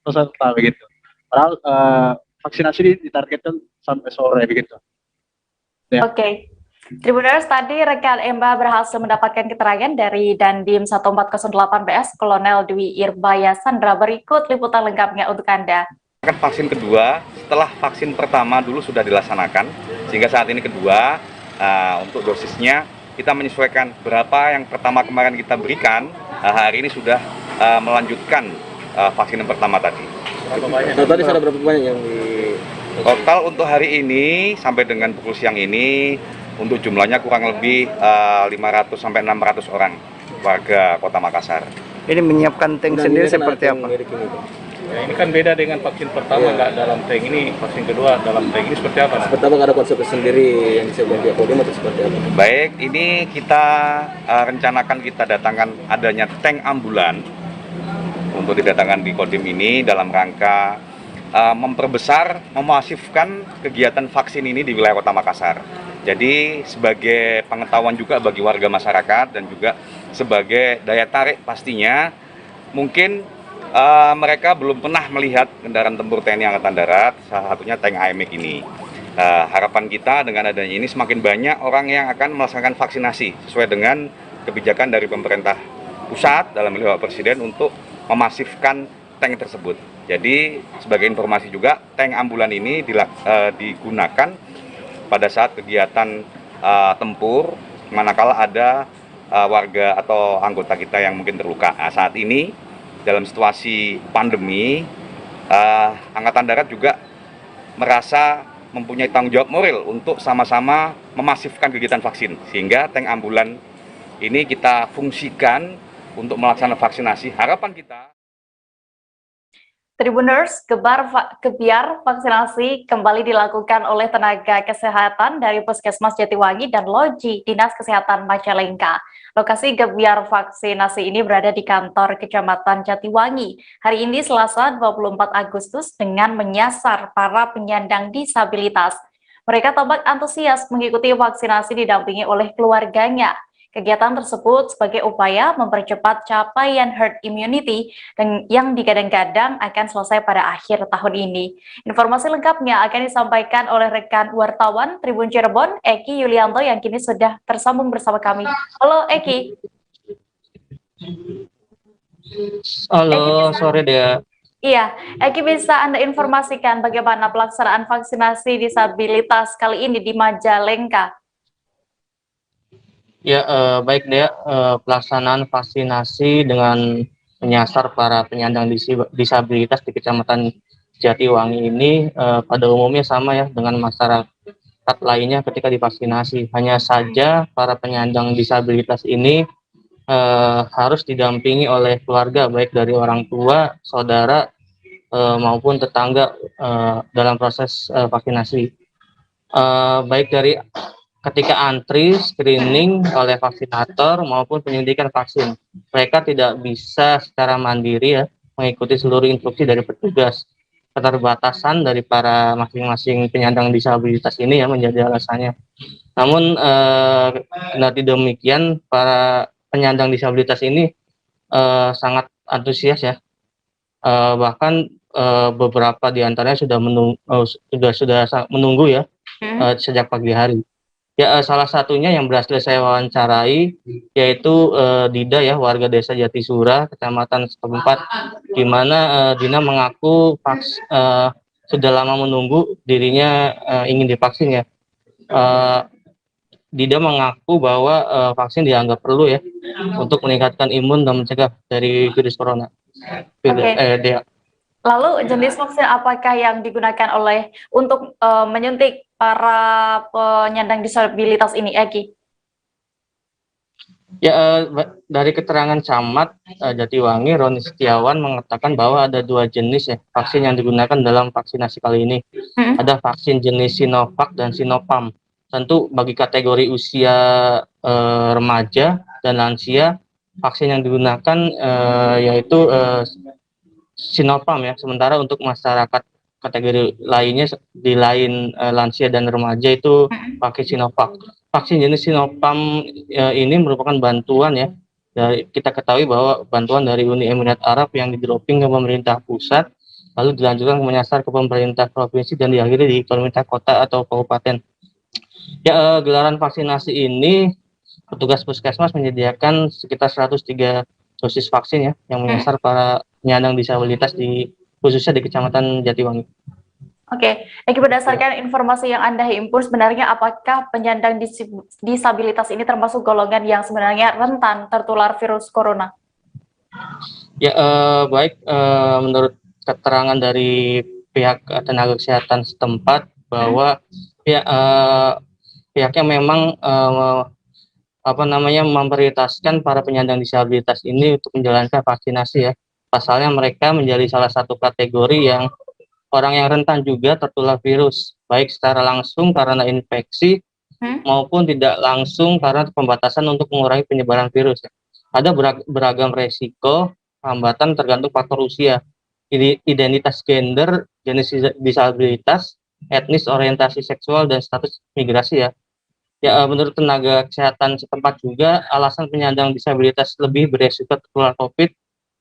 peserta begitu. Padahal vaksinasi ini ditargetkan sampai sore begitu. Ya. Oke. Tribuners, tadi rekan Emba berhasil mendapatkan keterangan dari Dandim 1408 BS Kolonel Dwi Irbaya Sandra. Berikut liputan lengkapnya untuk Anda. Vaksin kedua setelah vaksin pertama dulu sudah dilaksanakan, sehingga saat ini kedua untuk dosisnya kita menyesuaikan berapa yang pertama kemarin kita berikan, hari ini sudah melanjutkan vaksin yang pertama tadi. Tadi ada berapa banyak yang di total untuk hari ini sampai dengan pukul siang ini untuk jumlahnya kurang lebih 500 sampai 600 orang warga Kota Makassar. Ini menyiapkan tank sendiri seperti apa? Ya, ini kan beda dengan vaksin pertama, nggak dalam tank ini, vaksin kedua dalam tank ini seperti apa? Seperti apa, nggak ada konsep sendiri yang disiapkan pihak Kodim atau seperti apa? Baik, ini kita rencanakan kita datangkan adanya tank ambulan untuk didatangkan di Kodim ini dalam rangka memperbesar, memasifkan kegiatan vaksin ini di wilayah Kota Makassar. Jadi sebagai pengetahuan juga bagi warga masyarakat dan juga sebagai daya tarik pastinya, mungkin mereka belum pernah melihat kendaraan tempur TNI Angkatan Darat, salah satunya tank AMX ini. Harapan kita dengan adanya ini semakin banyak orang yang akan melaksanakan vaksinasi sesuai dengan kebijakan dari pemerintah pusat dalam hal Bapak Presiden untuk memasifkan tank tersebut. Jadi sebagai informasi juga, tank ambulan ini digunakan pada saat kegiatan tempur, manakala ada warga atau anggota kita yang mungkin terluka. Saat ini dalam situasi pandemi, Angkatan Darat juga merasa mempunyai tanggung jawab moral untuk sama-sama memasifkan kegiatan vaksin, sehingga tank ambulan ini kita fungsikan untuk melaksanakan vaksinasi. Harapan kita Tribuners, kebiar vaksinasi kembali dilakukan oleh tenaga kesehatan dari Puskesmas Jatiwangi dan Loji Dinas Kesehatan Majalengka. Lokasi gebiar vaksinasi ini berada di kantor Kecamatan Jatiwangi. Hari ini Selasa 24 Agustus dengan menyasar para penyandang disabilitas. Mereka tampak antusias mengikuti vaksinasi didampingi oleh keluarganya. Kegiatan tersebut sebagai upaya mempercepat capaian herd immunity yang digadang-gadang akan selesai pada akhir tahun ini. Informasi lengkapnya akan disampaikan oleh rekan wartawan Tribun Cirebon, Eki Yulianto, yang kini sudah tersambung bersama kami. Halo Eki. Halo, sore Dea. Iya, Eki, bisa Anda informasikan bagaimana pelaksanaan vaksinasi disabilitas kali ini di Majalengka? Ya, baik Dea, pelaksanaan vaksinasi dengan menyasar para penyandang disabilitas di Kecamatan Jatiwangi ini pada umumnya sama ya dengan masyarakat lainnya ketika divaksinasi. Hanya saja para penyandang disabilitas ini harus didampingi oleh keluarga, baik dari orang tua, saudara, maupun tetangga dalam proses vaksinasi. Baik dari ketika antri, screening oleh vaksinator maupun penyuntikan vaksin. Mereka tidak bisa secara mandiri ya mengikuti seluruh instruksi dari petugas. Keterbatasan dari para masing-masing penyandang disabilitas ini ya menjadi alasannya. Namun kendati demikian, para penyandang disabilitas ini sangat antusias ya. Bahkan beberapa di antaranya sudah menunggu ya sejak pagi hari. Ya, salah satunya yang berhasil saya wawancarai yaitu Dida ya, warga desa Jatisura, kecamatan setempat, di mana Dina mengaku sudah lama menunggu dirinya ingin divaksin ya. Dida mengaku bahwa vaksin dianggap perlu ya untuk meningkatkan imun dan mencegah dari virus corona. Oke. Lalu jenis vaksin apakah yang digunakan untuk menyuntik para penyandang disabilitas ini, Eki? Ya, dari keterangan Camat Jatiwangi, Roni Setiawan mengatakan bahwa ada 2 jenis vaksin yang digunakan dalam vaksinasi kali ini. Ada vaksin jenis Sinovac dan Sinopharm. Tentu bagi kategori usia remaja dan lansia, vaksin yang digunakan yaitu Sinopharm ya. Sementara untuk masyarakat kategori lainnya di lain lansia dan remaja itu pakai Sinovac. Vaksin jenis Sinopharm ini merupakan bantuan ya. Kita ketahui bahwa bantuan dari Uni Emirat Arab yang di-dropping ke pemerintah pusat, lalu dilanjutkan menyasar ke pemerintah provinsi dan diakhiri di pemerintah kota atau kabupaten. Ya, gelaran vaksinasi ini petugas puskesmas menyediakan sekitar 103 dosis vaksin ya yang menyasar para penyandang disabilitas khususnya di Kecamatan Jatiwangi. Oke, Eki, berdasarkan informasi yang Anda himpun, sebenarnya apakah penyandang disabilitas ini termasuk golongan yang sebenarnya rentan tertular virus corona? Ya, baik, menurut keterangan dari pihak tenaga kesehatan setempat bahwa pihaknya memang memprioritaskan para penyandang disabilitas ini untuk menjalankan vaksinasi ya. Pasalnya mereka menjadi salah satu kategori yang orang yang rentan juga tertular virus, baik secara langsung karena infeksi maupun tidak langsung karena pembatasan untuk mengurangi penyebaran virus. Ada beragam resiko, hambatan tergantung faktor usia, identitas gender, jenis disabilitas, etnis, orientasi seksual, dan status migrasi ya. Ya, menurut tenaga kesehatan setempat juga, alasan penyandang disabilitas lebih beresiko tertular COVID,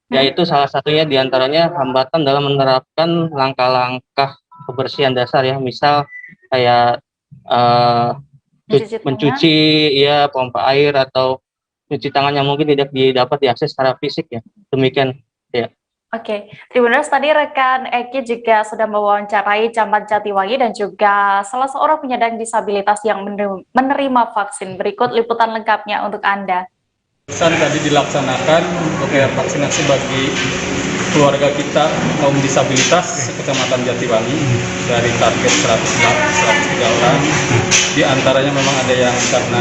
yaitu salah satunya diantaranya hambatan dalam menerapkan langkah-langkah kebersihan dasar ya, misal kayak mencuci ya, pompa air atau cuci tangan yang mungkin tidak dapat diakses secara fisik ya. Demikian ya. Oke, Tribuners, tadi rekan Eki juga sudah mewawancarai Camat Jatiwangi dan juga salah seorang penyandang disabilitas yang menerima vaksin. Berikut liputan lengkapnya untuk Anda. Tadi dilaksanakan vaksinasi bagi keluarga kita kaum disabilitas Kecamatan Jatiwangi dari target 103 orang. Di antaranya memang ada yang karena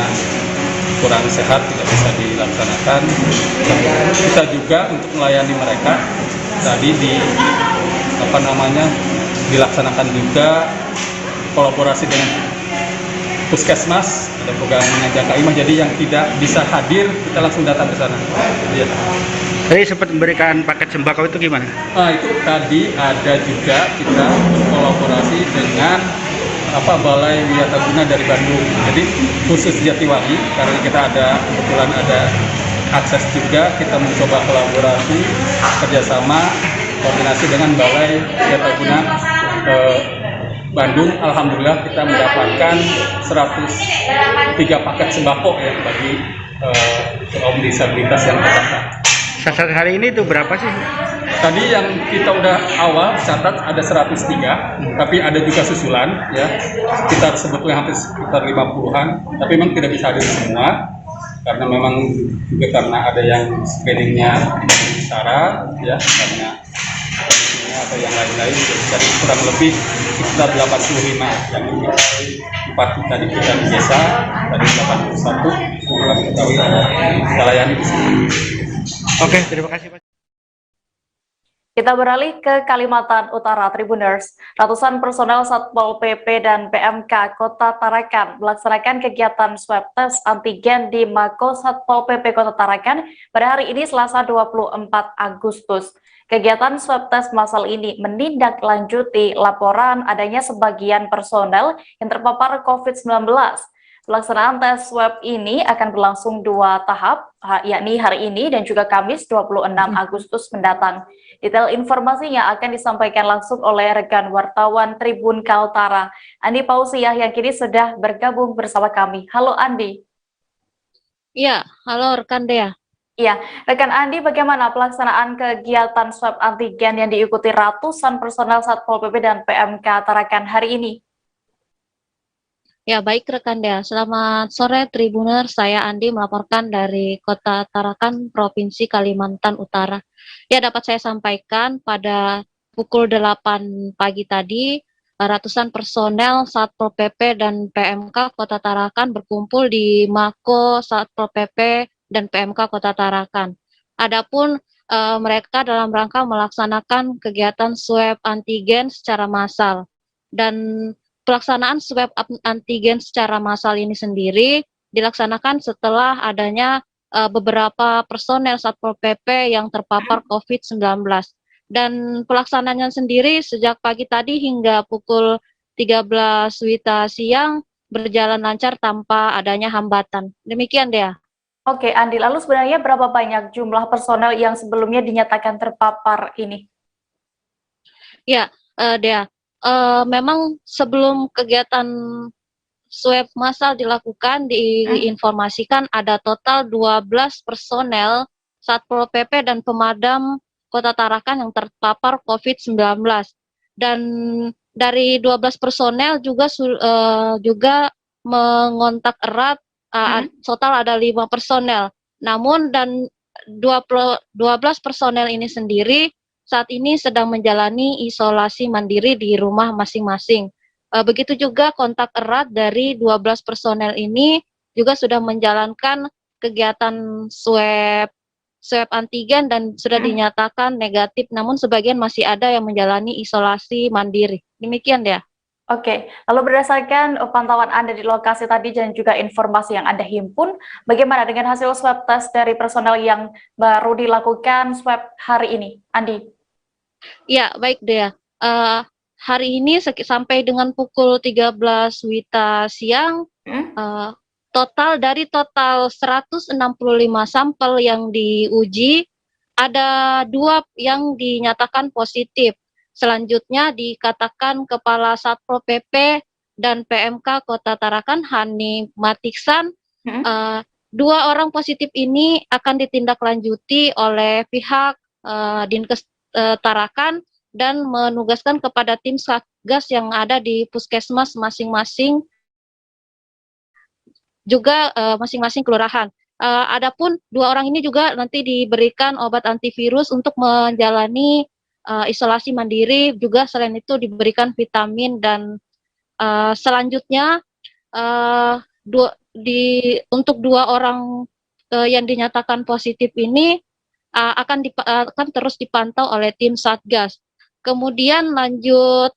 kurang sehat tidak bisa dilaksanakan. Kita juga untuk melayani mereka tadi dilaksanakan juga kolaborasi dengan puskesmas, ada program Jaka Imah, jadi yang tidak bisa hadir kita langsung datang ke sana. Tadi sempat memberikan paket sembako itu gimana? Itu tadi ada juga kita berkolaborasi dengan Balai Wiataguna dari Bandung. Jadi khusus Jatiwangi karena kita kebetulan ada akses juga, kita mencoba kolaborasi kerjasama koordinasi dengan Balai Wiataguna Bandung. Alhamdulillah kita mendapatkan 103 paket sembako ya bagi kaum disabilitas yang terdaftar. Sasaran hari ini itu berapa sih? Tadi yang kita udah awal catat ada 103, tapi ada juga susulan ya. Kita sebetulnya hampir sekitar 50-an, tapi memang tidak bisa hadir semua karena memang juga karena ada yang screeningnya syarat ya, karena atau yang lain-lain, jadi kurang lebih sekitar 85 yang 4 tadi kita di desa, tadi 81 kurang ketahui kita layani di sini. Oke, terima kasih Pak. Kita beralih ke Kalimantan Utara, Tribuners. Ratusan personel Satpol PP dan PMK Kota Tarakan melaksanakan kegiatan swab test antigen di Mako Satpol PP Kota Tarakan pada hari ini Selasa 24 Agustus. Kegiatan swab test massal ini menindaklanjuti laporan adanya sebagian personel yang terpapar COVID-19. Pelaksanaan tes swab ini akan berlangsung 2 tahap, yakni hari ini dan juga Kamis 26 Agustus mendatang. Detail informasinya akan disampaikan langsung oleh rekan wartawan Tribun Kaltara, Andi Pausiah, yang kini sudah bergabung bersama kami. Halo Andi. Iya, halo rekan Dea. Iya, rekan Andi, bagaimana pelaksanaan kegiatan swab antigen yang diikuti ratusan personel Satpol PP dan PMK Tarakan hari ini? Ya, baik rekan Dea. Selamat sore Tribuner, saya Andi melaporkan dari Kota Tarakan, Provinsi Kalimantan Utara. Ya, dapat saya sampaikan pada pukul 8 pagi tadi, ratusan personel Satpol PP dan PMK Kota Tarakan berkumpul di Mako Satpol PP dan PMK Kota Tarakan. Adapun mereka dalam rangka melaksanakan kegiatan swab antigen secara massal. Dan pelaksanaan swab antigen secara massal ini sendiri dilaksanakan setelah adanya beberapa personel Satpol PP yang terpapar COVID-19. Dan pelaksanaannya sendiri sejak pagi tadi hingga pukul 13 WITA siang berjalan lancar tanpa adanya hambatan. Demikian Dea. Oke, Andi, lalu sebenarnya berapa banyak jumlah personel yang sebelumnya dinyatakan terpapar ini? Ya, Dea. Memang sebelum kegiatan swab massal dilakukan, diinformasikan ada total 12 personel Satpol PP dan pemadam Kota Tarakan yang terpapar COVID-19. Dan dari 12 personel juga mengontak erat, total ada 5 personel. Namun dan 12 personel ini sendiri saat ini sedang menjalani isolasi mandiri di rumah masing-masing. Begitu juga kontak erat dari 12 personel ini juga sudah menjalankan kegiatan swab antigen dan sudah dinyatakan negatif, namun sebagian masih ada yang menjalani isolasi mandiri. Demikian ya. Oke, lalu berdasarkan pantauan Anda di lokasi tadi dan juga informasi yang Anda himpun, bagaimana dengan hasil swab test dari personel yang baru dilakukan swab hari ini, Andi? Ya, baik Dea. Hari ini sampai dengan pukul 13 WITA siang, total 165 sampel yang diuji, ada 2 yang dinyatakan positif. Selanjutnya dikatakan Kepala Satpol PP dan PMK Kota Tarakan, Hani Matiksan, 2 orang positif ini akan ditindaklanjuti oleh pihak Dinkes Tarakan dan menugaskan kepada tim Satgas yang ada di puskesmas masing-masing, juga masing-masing kelurahan. Adapun 2 orang ini juga nanti diberikan obat antivirus untuk menjalani isolasi mandiri, juga selain itu diberikan vitamin dan selanjutnya untuk 2 orang yang dinyatakan positif ini akan terus dipantau oleh tim Satgas. Kemudian lanjut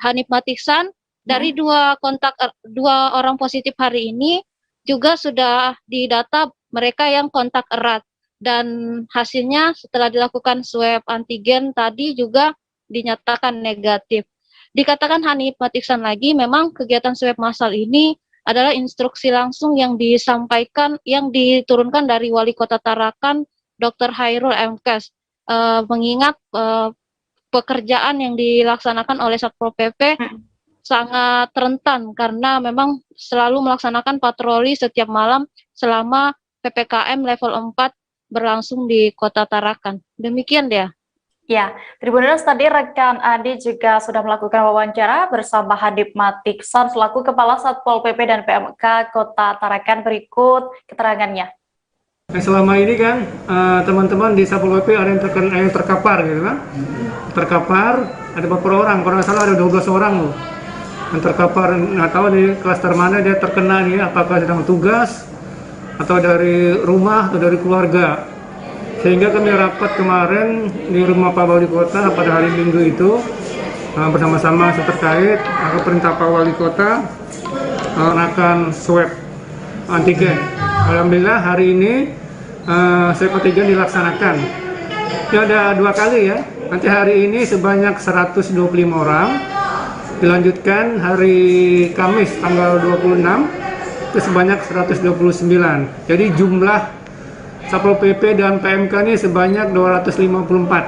Hanif Matiksan, dari 2 orang positif hari ini juga sudah didata mereka yang kontak erat, dan hasilnya setelah dilakukan swab antigen tadi juga dinyatakan negatif. Dikatakan Hanif Matiksan lagi, memang kegiatan swab massal ini adalah instruksi langsung yang disampaikan, yang diturunkan dari Wali Kota Tarakan, Dr. Hairul Mkes, mengingat pekerjaan yang dilaksanakan oleh Satpol PP sangat rentan karena memang selalu melaksanakan patroli setiap malam selama PPKM level 4 berlangsung di Kota Tarakan. Demikian dia. Ya, Tribuners, tadi rekan Adi juga sudah melakukan wawancara bersama Hanif Matiksan selaku Kepala Satpol PP dan PMK Kota Tarakan. Berikut keterangannya. Selama ini kan teman-teman di Satpol PP ada yang terkapar gitu kan. Terkapar ada beberapa orang, kalau nggak salah ada 12 orang loh. Yang terkapar, nggak tahu di klaster mana dia terkena nih, apakah sedang tugas atau dari rumah atau dari keluarga. Sehingga kami rapat kemarin di rumah Pak Wali Kota pada hari Minggu itu bersama-sama terkait akan perintah Pak Wali Kota akan swab antigen. Alhamdulillah hari ini swab antigen dilaksanakan. Ya ada 2 kali ya. Nanti hari ini sebanyak 125 orang. Dilanjutkan hari Kamis tanggal 26 itu sebanyak 129. Jadi jumlah Satpol PP dan PMK ini sebanyak 254.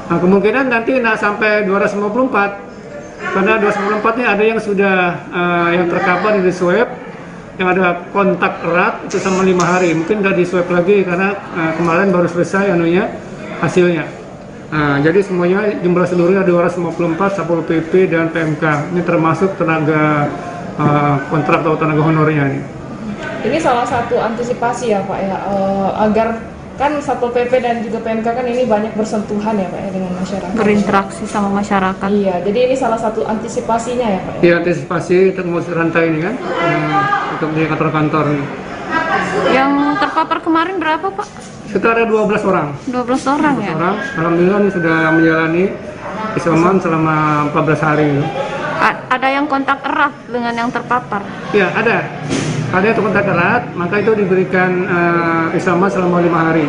Nah, kemungkinan nanti sampai 254 karena 254 ini ada yang sudah yang terkapar di swab, yang ada kontak erat itu sama 5 hari. Mungkin udah di swab lagi karena kemarin baru selesai hasilnya. Nah, jadi semuanya jumlah seluruhnya 254 Satpol PP dan PMK. Ini termasuk tenaga kontrak atau tenaga honornya nih. Ini salah satu antisipasi ya Pak ya, agar kan Satpol PP dan juga PMK kan ini banyak bersentuhan ya Pak ya dengan masyarakat. Berinteraksi sama masyarakat. Iya, jadi ini salah satu antisipasinya ya Pak ya. Iya, antisipasi untuk memutus rantai ini kan, untuk di kantor-kantor nih. Yang terpapar kemarin berapa Pak? Sekitar ada 12 orang. 12 orang ya? 12 orang. Alhamdulillah ini sudah menjalani isoman selama 14 hari. Ada yang kontak erat dengan yang terpapar? Iya, ada. Ada yang kontak erat, maka itu diberikan isoman selama 5 hari.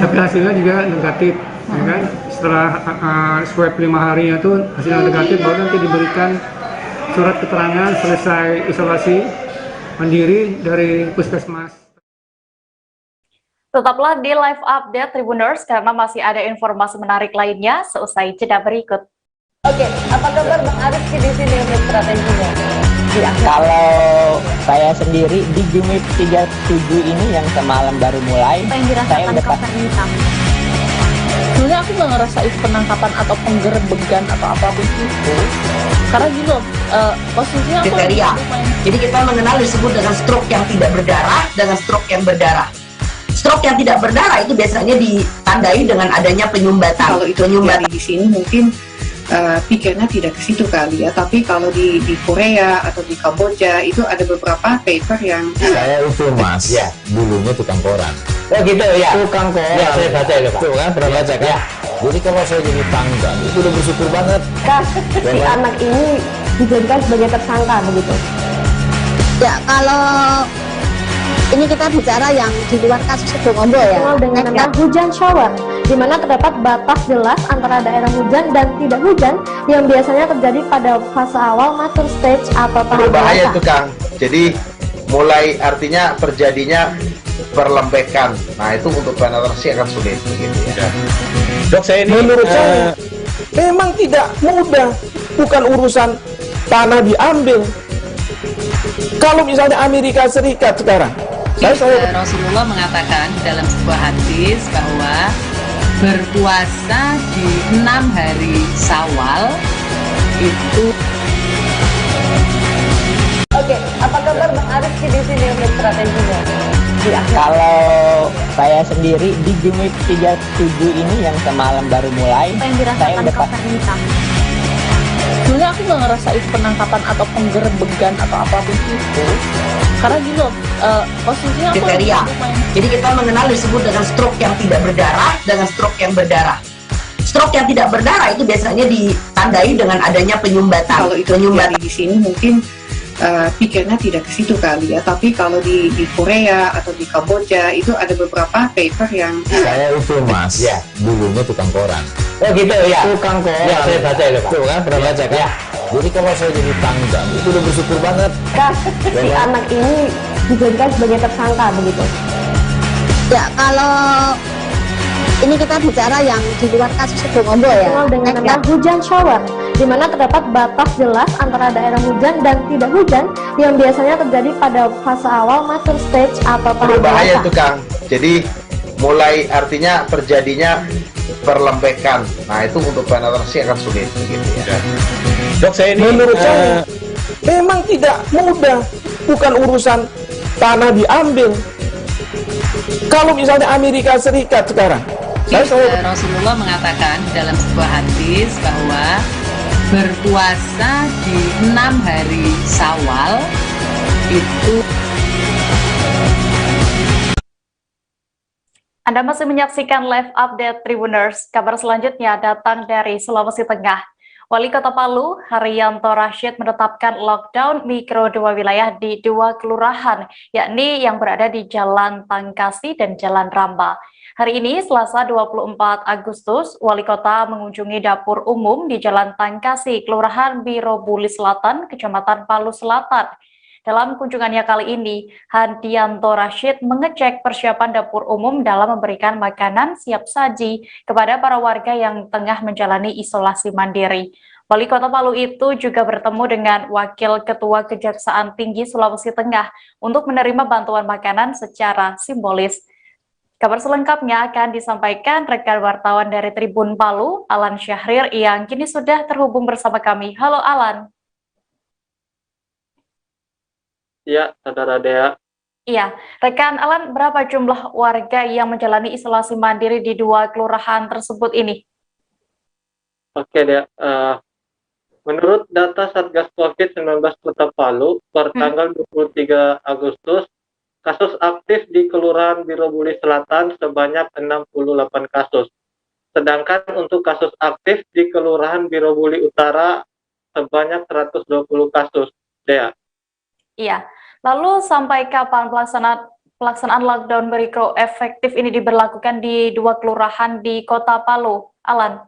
Tapi hasilnya juga negatif, ya kan? Setelah swab 5 hari itu hasilnya negatif, baru nanti diberikan surat keterangan selesai isolasi mandiri dari puskesmas. Tetaplah di live update Tribuners karena masih ada informasi menarik lainnya seusai jeda berikut. Oke, apa kabar Bang Arif di sini untuk strateginya? Kalau saya sendiri di Jumip 37 ini yang semalam baru mulai, saya udah pasti. Sebenarnya aku nggak ngerasa itu penangkapan atau penggerbegan atau apapun itu, karena gini loh, posisinya aku kriteria. Jadi kita mengenal disebut dengan stroke yang tidak berdarah dengan stroke yang berdarah. Stroke yang tidak berdarah itu biasanya ditandai dengan adanya penyumbatan. Kalau itu terjadi di sini mungkin pikirnya tidak ke situ kali ya, tapi kalau di Korea atau di Kamboja itu ada beberapa paper yang saya itu Mas, ya dulunya tukang koran. Oh gitu ya, Tukang koran. Ya, saya baca itu Pak. Tuh kan, pernah baca kan? Ya. Jadi kalau saya jadi tanggal itu udah bersyukur banget. Si anak ini dijadikan sebagai tersangka begitu. Ya, kalau ini kita bicara yang di luar kasus Sebongombo ya. Dikenal dengan nama hujan shower, di mana terdapat batas jelas antara daerah hujan dan tidak hujan yang biasanya terjadi pada fase awal mature stage atau tahap Berbahaya dewasa. itu Kang. Jadi mulai artinya terjadinya perlembekan. Nah itu untuk penetrasi akan sulit gitu ya. Dok, saya ini menurut saya memang tidak mudah, bukan urusan tanah diambil. Kalau misalnya Amerika Serikat sekarang, Rasulullah mengatakan dalam sebuah hadis bahwa berpuasa di 6 hari Syawal itu. Oke, apa kabar Bang Arif di sini untuk strateginya? Kalau saya sendiri di Jumip 37 ini yang semalam baru mulai, saya udah pasti. Sebenarnya aku nggak ngerasa itu penangkapan atau penggerbegan atau apapun itu, karena gini loh, posisinya aku kriteria. Jadi kita mengenal disebut dengan stroke yang tidak berdarah dengan stroke yang berdarah. Stroke yang tidak berdarah itu biasanya ditandai dengan adanya penyumbatan. Kalau itu terjadi di sini mungkin pikirnya tidak ke situ kali ya, tapi kalau di Korea atau di Kamboja itu ada beberapa paper yang saya itu Mas, ya dulunya tukang koran. Oh gitu ya, Tukang koran. Ya, saya baca itu Pak. Tuh kan, pernah baca kan? Ya. Jadi kalau saya jadi tanggal itu udah bersyukur banget. Si anak ini dijadikan sebagai tersangka begitu. Ya, kalau ini kita bicara yang di luar kasus Sebongombo ya. Dikenal dengan nama hujan shower, di mana terdapat batas jelas antara daerah hujan dan tidak hujan yang biasanya terjadi pada fase awal mature stage atau tahap Berbahaya dewasa. itu Kang. Jadi mulai artinya terjadinya perlembekan. Nah itu untuk penetrasi akan sulit gitu ya. Dok, saya ini menurut saya memang tidak mudah, bukan urusan tanah diambil. Kalau misalnya Amerika Serikat sekarang, Rasulullah mengatakan dalam sebuah hadis bahwa berpuasa di 6 hari Syawal itu. Anda masih menyaksikan live update Tribuners. Kabar selanjutnya datang dari Sulawesi Tengah. Wali Kota Palu, Haryanto Rashid, menetapkan lockdown mikro 2 wilayah di 2 kelurahan, yakni yang berada di Jalan Tangkasi dan Jalan Ramba. Hari ini, Selasa 24 Agustus, Wali Kota mengunjungi dapur umum di Jalan Tangkasi, Kelurahan Birobuli Selatan, Kecamatan Palu Selatan. Dalam kunjungannya kali ini, Haryanto Rashid mengecek persiapan dapur umum dalam memberikan makanan siap saji kepada para warga yang tengah menjalani isolasi mandiri. Wali Kota Palu itu juga bertemu dengan Wakil Ketua Kejaksaan Tinggi Sulawesi Tengah untuk menerima bantuan makanan secara simbolis. Kabar selengkapnya akan disampaikan rekan wartawan dari Tribun Palu, Alan Syahrir, yang kini sudah terhubung bersama kami. Halo Alan. Ya, Saudara Dea. Iya, rekan Alan, berapa jumlah warga yang menjalani isolasi mandiri di 2 kelurahan tersebut ini? Oke, Dea. Menurut data Satgas COVID-19 Kota Palu, per tanggal 23 Agustus, kasus aktif di Kelurahan Birobuli Selatan sebanyak 68 kasus. Sedangkan untuk kasus aktif di Kelurahan Birobuli Utara sebanyak 120 kasus. Dea. Iya, lalu sampai kapan pelaksanaan lockdown berikro efektif ini diberlakukan di 2 kelurahan di Kota Palu, Alan?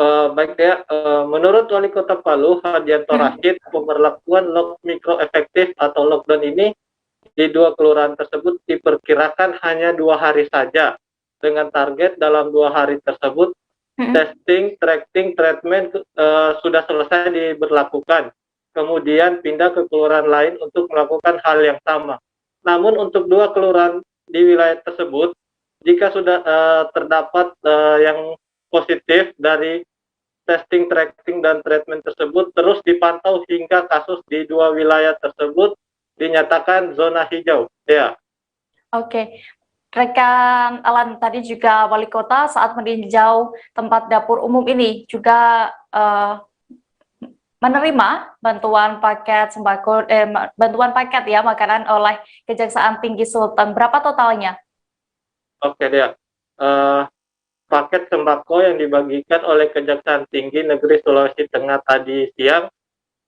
Baik ya, menurut Wali Kota Palu, Hadianto Rashid, pemberlakuan mikro efektif atau lockdown ini di 2 kelurahan tersebut diperkirakan hanya 2 hari saja, dengan target dalam 2 hari tersebut testing, tracking, treatment sudah selesai diberlakukan. Kemudian pindah ke kelurahan lain untuk melakukan hal yang sama. Namun untuk 2 kelurahan di wilayah tersebut, jika sudah terdapat yang positif dari testing, tracking, dan treatment tersebut terus dipantau hingga kasus di 2 wilayah tersebut dinyatakan zona hijau. Ya. Oke, rekan Alan, tadi juga Wali Kota saat meninjau tempat dapur umum ini juga menerima bantuan paket sembako, bantuan paket ya makanan oleh Kejaksaan Tinggi Sulteng. Berapa totalnya? Oke, Dea. Paket sembako yang dibagikan oleh Kejaksaan Tinggi Negeri Sulawesi Tengah tadi siang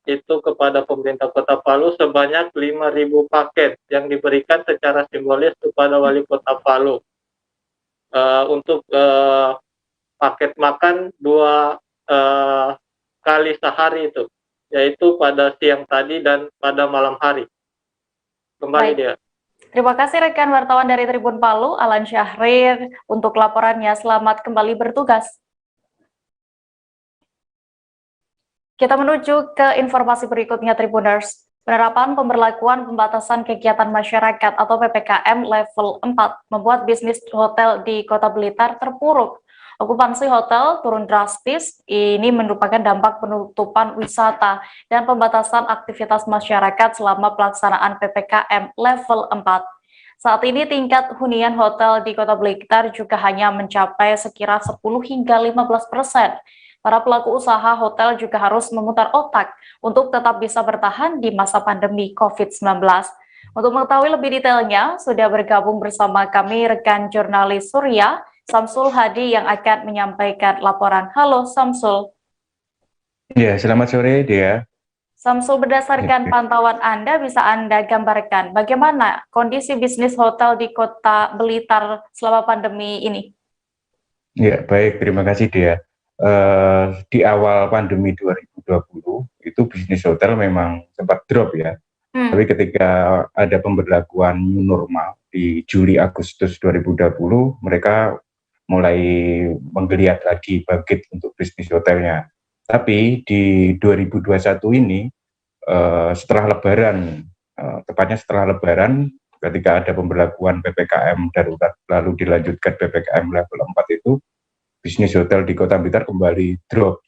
itu kepada pemerintah Kota Palu sebanyak 5.000 paket yang diberikan secara simbolis kepada Wali Kota Palu. Untuk paket makan 2 kali sehari itu, yaitu pada siang tadi dan pada malam hari. Kembali dia. Terima kasih rekan wartawan dari Tribun Palu, Alan Syahrir, untuk laporannya. Selamat kembali bertugas. Kita menuju ke informasi berikutnya, Tribuners. Penerapan pemberlakuan pembatasan kegiatan masyarakat atau PPKM level 4 membuat bisnis hotel di Kota Blitar terpuruk. Okupansi hotel turun drastis, ini merupakan dampak penutupan wisata dan pembatasan aktivitas masyarakat selama pelaksanaan PPKM level 4. Saat ini tingkat hunian hotel di Kota Blitar juga hanya mencapai sekira 10 hingga 15%. Para pelaku usaha hotel juga harus memutar otak untuk tetap bisa bertahan di masa pandemi COVID-19. Untuk mengetahui lebih detailnya, sudah bergabung bersama kami rekan jurnalis Surya, Samsul Hadi yang akan menyampaikan laporan. Halo Samsul. Ya, selamat sore Dea. Samsul, berdasarkan pantauan Anda, bisa Anda gambarkan bagaimana kondisi bisnis hotel di Kota Blitar selama pandemi ini? Ya, baik, terima kasih Dea. Di awal pandemi 2020, itu bisnis hotel memang sempat drop ya. Tapi ketika ada pemberlakuan new normal di Juli Agustus 2020, mereka mulai menggeliat lagi bangkit untuk bisnis hotelnya. Tapi di 2021 ini, setelah Lebaran, tepatnya setelah Lebaran, ketika ada pemberlakuan PPKM darurat, lalu dilanjutkan PPKM level 4 itu, bisnis hotel di Kota Blitar kembali drop.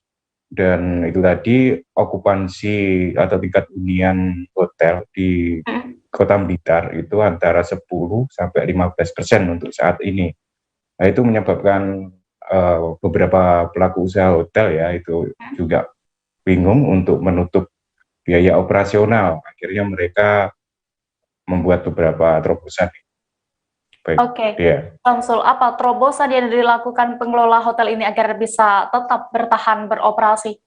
Dan itu tadi okupansi atau tingkat hunian hotel di Kota Blitar itu antara 10 sampai 15% untuk saat ini. Nah, itu menyebabkan beberapa pelaku usaha hotel ya itu juga bingung untuk menutup biaya operasional. Akhirnya mereka membuat beberapa terobosan. Oke, Samsul, apa terobosan yang dilakukan pengelola hotel ini agar bisa tetap bertahan beroperasi?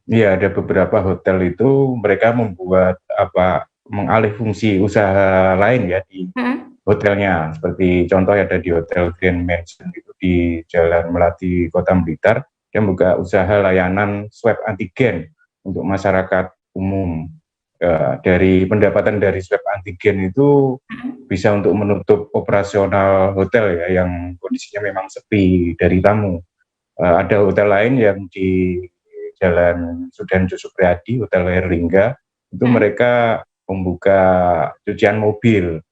Iya, ada beberapa hotel itu mereka membuat mengalih fungsi usaha lain ya di hotelnya. Seperti contoh ada di Hotel Grand Mansion itu di Jalan Melati, Kota Blitar, dia membuka usaha layanan swab antigen untuk masyarakat umum. Dari pendapatan dari swab antigen itu bisa untuk menutup operasional hotel ya yang kondisinya memang sepi dari tamu. Ada hotel lain yang di Jalan Sudan Supriyadi, Hotel Herlingga, itu mereka membuka cucian mobil.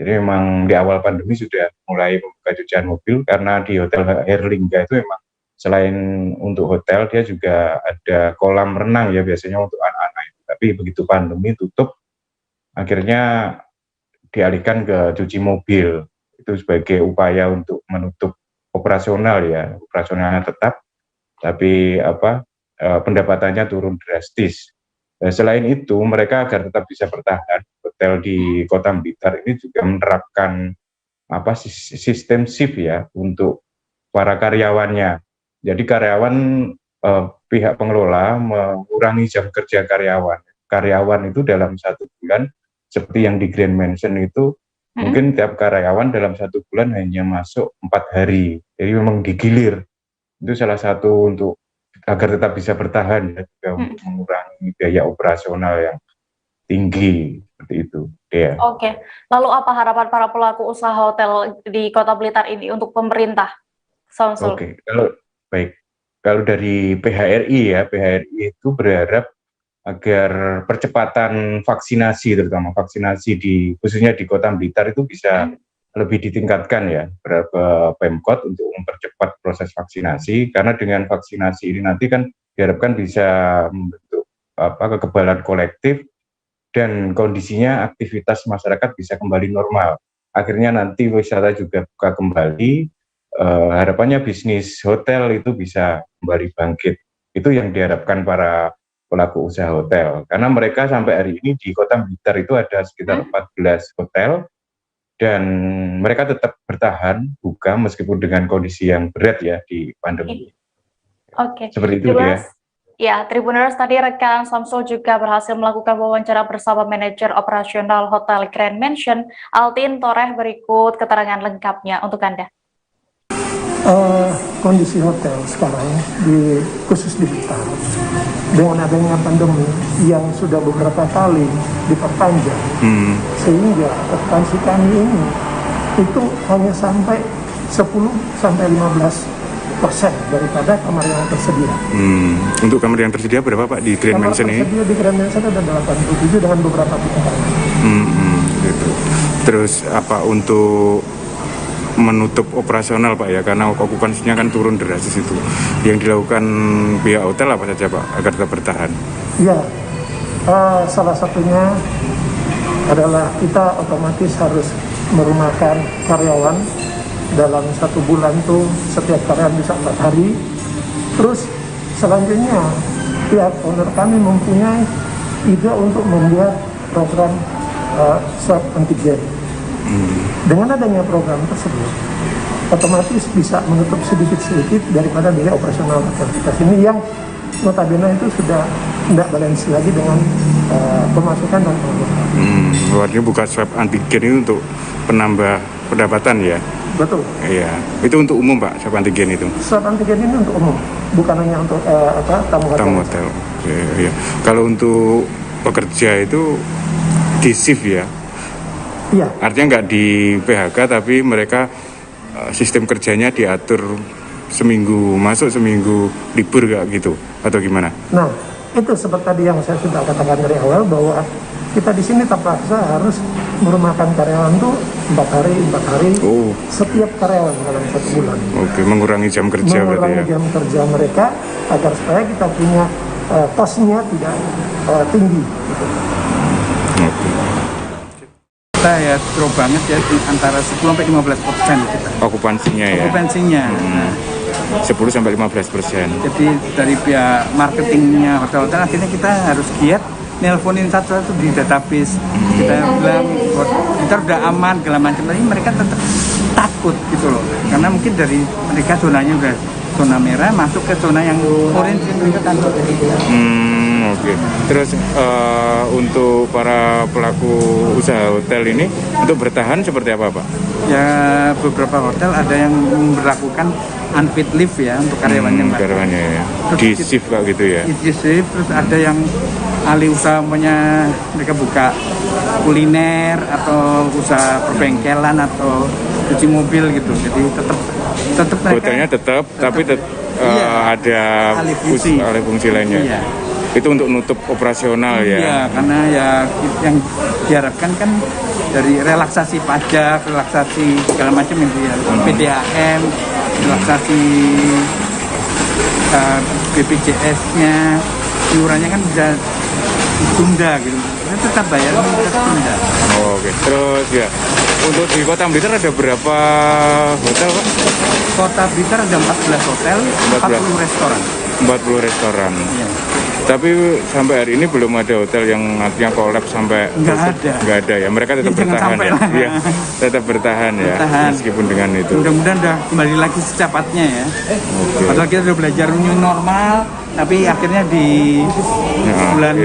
Jadi memang di awal pandemi sudah mulai membuka cucian mobil karena di Hotel Herlingga itu memang selain untuk hotel dia juga ada kolam renang ya biasanya untuk anak-anak itu Tapi begitu pandemi tutup, akhirnya dialihkan ke cuci mobil. Itu sebagai upaya untuk menutup operasional ya, operasionalnya tetap, tapi pendapatannya turun drastis. Selain itu, mereka agar tetap bisa bertahan, hotel di Kota Blitar ini juga menerapkan sistem shift ya untuk para karyawannya. Jadi karyawan pihak pengelola mengurangi jam kerja karyawan. Karyawan itu dalam 1 bulan, seperti yang di Grand Mansion itu, mungkin tiap karyawan dalam 1 bulan hanya masuk 4 hari. Jadi memang digilir. Itu salah satu untuk agar tetap bisa bertahan dan juga untuk mengurangi biaya operasional yang tinggi seperti itu. Ya. Oke, lalu apa harapan para pelaku usaha hotel di Kota Blitar ini untuk pemerintah? Samsul. Oke, kalau dari PHRI ya, PHRI itu berharap agar percepatan vaksinasi, terutama vaksinasi khususnya di Kota Blitar itu bisa lebih ditingkatkan ya, berapa Pemkot untuk mempercepat proses vaksinasi, karena dengan vaksinasi ini nanti kan diharapkan bisa membentuk kekebalan kolektif dan kondisinya aktivitas masyarakat bisa kembali normal. Akhirnya nanti wisata juga buka kembali, harapannya bisnis hotel itu bisa kembali bangkit. Itu yang diharapkan para pelaku usaha hotel, karena mereka sampai hari ini di Kota Blitar itu ada sekitar 14 hotel, dan mereka tetap bertahan buka meskipun dengan kondisi yang berat ya di pandemi. Oke. Seperti itu dia. Ya, Tribuners, tadi rekan Samsul juga berhasil melakukan wawancara bersama manajer operasional Hotel Grand Mansion, Altin Toreh. Berikut keterangan lengkapnya untuk Anda. Kondisi hotel sekarang khusus di Blitar dengan adanya pandemi yang sudah beberapa kali diperpanjang, sehingga okupansi kami ini itu hanya sampai 10-15% daripada kamar yang tersedia. Untuk kamar yang tersedia berapa Pak di Grand Mansion ini? Kamar tersedia di Grand Mansion ada 87 dengan beberapa tingkatan. Gitu. Terus apa untuk menutup operasional Pak ya, karena okupansinya kan turun drastis itu. Yang dilakukan pihak hotel apa saja Pak agar tetap bertahan? Ya, salah satunya adalah kita otomatis harus merumahkan karyawan dalam 1 bulan tuh setiap karyawan bisa 4 hari. Terus selanjutnya pihak owner kami mempunyai ide untuk membuat program swab antigen. Dengan adanya program tersebut, otomatis bisa menutup sedikit-sedikit daripada biaya operasional hotel kita sini yang notabene itu sudah tidak balance lagi dengan pemasukan dan pengeluaran. Artinya buka swab antigen ini untuk penambah pendapatan ya? Betul. Iya. Itu untuk umum Pak, swab antigen itu? Swab antigen ini untuk umum, bukan hanya untuk tamu hotel. Tamu hotel. Iya. Kalau untuk pekerja itu di shift ya? Iya. Artinya nggak di PHK, tapi mereka sistem kerjanya diatur seminggu masuk, seminggu libur nggak gitu, atau gimana? Nah, itu seperti tadi yang saya sudah katakan dari awal bahwa kita di sini terpaksa harus merumahkan karyawan tuh 4 hari setiap karyawan dalam 1 bulan. Oke, mengurangi jam kerja berarti ya? Mengurangi jam kerja mereka agar supaya kita punya kosnya tidak tinggi. Gitu. Oke. Kita ya drop banget ya antara 10-15% kita. Okupansinya ya? Okupansinya. 10-15%. Jadi dari pihak marketingnya hotel-hotel akhirnya kita harus giat nelponin satu-satu di database. Kita bilang kita udah aman segala macam, tapi mereka tetap takut gitu loh. Karena mungkin dari mereka zonanya udah zona merah masuk ke zona yang orange, mereka takut. Oke. Terus untuk para pelaku usaha hotel ini untuk bertahan seperti apa Pak? Ya beberapa hotel ada yang memperlakukan unpaid leave ya untuk karyawannya. Karyawannya ya. Di shift kayak gitu ya? Di shift, terus ada yang alih usaha mereka buka kuliner atau usalah perbengkelan atau cuci mobil gitu. Jadi tetap mereka hotelnya tetap tapi ada alih fungsi lainnya. Iya. Itu untuk nutup operasional ya? Iya, karena ya yang diharapkan kan dari relaksasi pajak, relaksasi segala macam yang diharapkan, PDAM, relaksasi BPJS-nya, iurannya kan bisa ditunda gitu. Kita tetap bayar, tetap tunda. Oke, terus ya untuk di Kota Blitar ada berapa hotel, Pak? Kota Blitar ada 14 hotel, 40 restoran. 40 restoran. Iya. Tapi sampai hari ini belum ada hotel yang artinya kolaps sampai nggak ada ya. Mereka tetap bertahan ya. Iya, tetap bertahan ya. Meskipun dengan itu. Mudah-mudahan udah kembali lagi secepatnya ya. Padahal kita udah belajar new normal, tapi akhirnya di bulan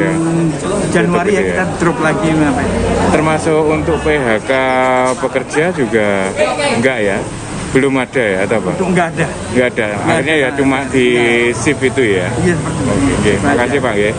Januari ya kita drop lagi apa ya. Termasuk untuk PHK pekerja juga enggak ya? Belum ada ya atau apa? Enggak ada. Enggak ada. Akhirnya ya cuma di shift itu ya. Iya seperti itu. Oke, makasih Pak ya.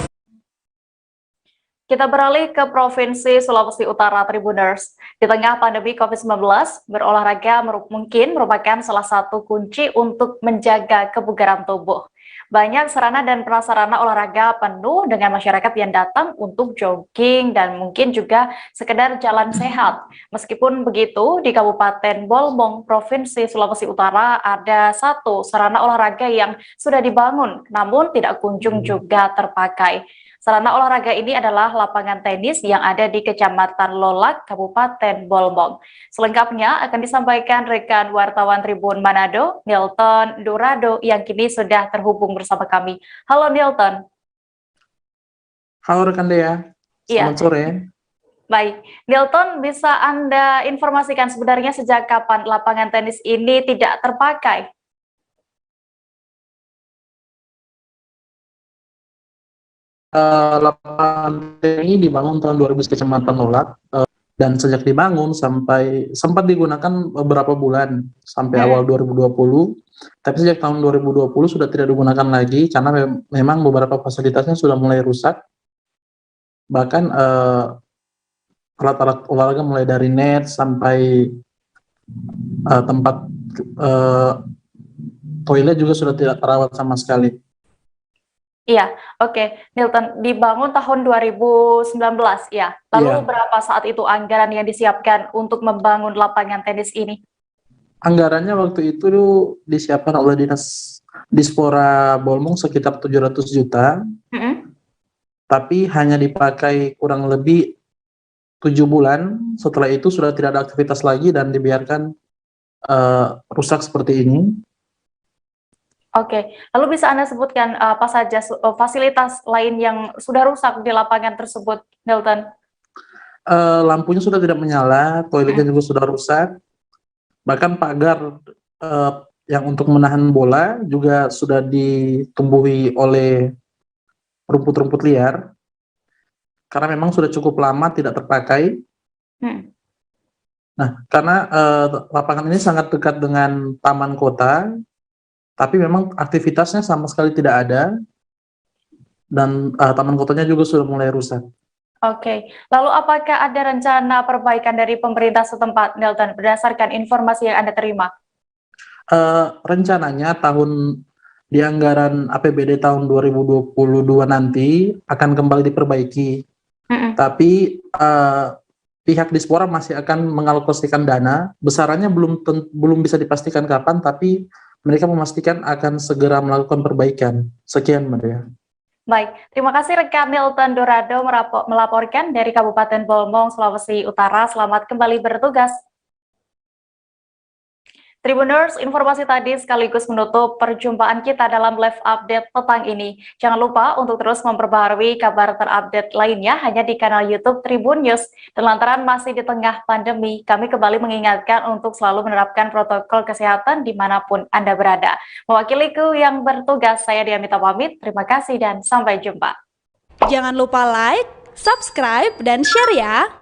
Kita beralih ke Provinsi Sulawesi Utara, Tribuners. Di tengah pandemi COVID-19, berolahraga mungkin merupakan salah satu kunci untuk menjaga kebugaran tubuh. Banyak sarana dan prasarana olahraga penuh dengan masyarakat yang datang untuk jogging dan mungkin juga sekedar jalan sehat. Meskipun begitu, di Kabupaten Bolmong, Provinsi Sulawesi Utara ada satu sarana olahraga yang sudah dibangun, namun tidak kunjung juga terpakai. Sarana olahraga ini adalah lapangan tenis yang ada di Kecamatan Lolak, Kabupaten Bolmong. Selengkapnya akan disampaikan rekan wartawan Tribun Manado, Nilton Durado, yang kini sudah terhubung bersama kami. Halo Nilton. Halo rekan Dea, selamat sore. Baik, Nilton, bisa Anda informasikan sebenarnya sejak kapan lapangan tenis ini tidak terpakai? Lapangan ini dibangun tahun 2000 di Kecamatan Lolak, dan sejak dibangun sampai sempat digunakan beberapa bulan sampai awal 2020, tapi sejak tahun 2020 sudah tidak digunakan lagi karena memang beberapa fasilitasnya sudah mulai rusak. Bahkan alat-alat olahraga mulai dari net sampai tempat toilet juga sudah tidak terawat sama sekali. Iya, oke. Nilton, dibangun tahun 2019 ya. Lalu berapa saat itu anggaran yang disiapkan untuk membangun lapangan tenis ini? Anggarannya waktu itu disiapkan oleh Dinas Dispora Bolmong sekitar 700 juta. Tapi hanya dipakai kurang lebih 7 bulan. Setelah itu sudah tidak ada aktivitas lagi dan dibiarkan rusak seperti ini. Oke, lalu bisa Anda sebutkan apa saja fasilitas lain yang sudah rusak di lapangan tersebut, Nilton? Lampunya sudah tidak menyala, toiletnya juga sudah rusak, bahkan pagar yang untuk menahan bola juga sudah ditumbuhi oleh rumput-rumput liar, karena memang sudah cukup lama tidak terpakai. Nah, karena lapangan ini sangat dekat dengan taman kota, tapi memang aktivitasnya sama sekali tidak ada, dan taman kotanya juga sudah mulai rusak. Oke, lalu apakah ada rencana perbaikan dari pemerintah setempat, Nilton, berdasarkan informasi yang Anda terima? Rencananya di anggaran APBD tahun 2022 nanti akan kembali diperbaiki, tapi pihak Dispora masih akan mengalokasikan dana, besarannya belum bisa dipastikan kapan, tapi mereka memastikan akan segera melakukan perbaikan. Sekian, Mbak Dea. Baik, terima kasih rekan Nilton Durado melaporkan dari Kabupaten Bolmong, Sulawesi Utara. Selamat kembali bertugas. Tribuners, informasi tadi sekaligus menutup perjumpaan kita dalam live update petang ini. Jangan lupa untuk terus memperbaharui kabar terupdate lainnya hanya di kanal YouTube Tribun News. Dan lantaran masih di tengah pandemi, kami kembali mengingatkan untuk selalu menerapkan protokol kesehatan dimanapun Anda berada. Mewakiliku yang bertugas, saya Diamita pamit. Terima kasih dan sampai jumpa. Jangan lupa like, subscribe, dan share ya.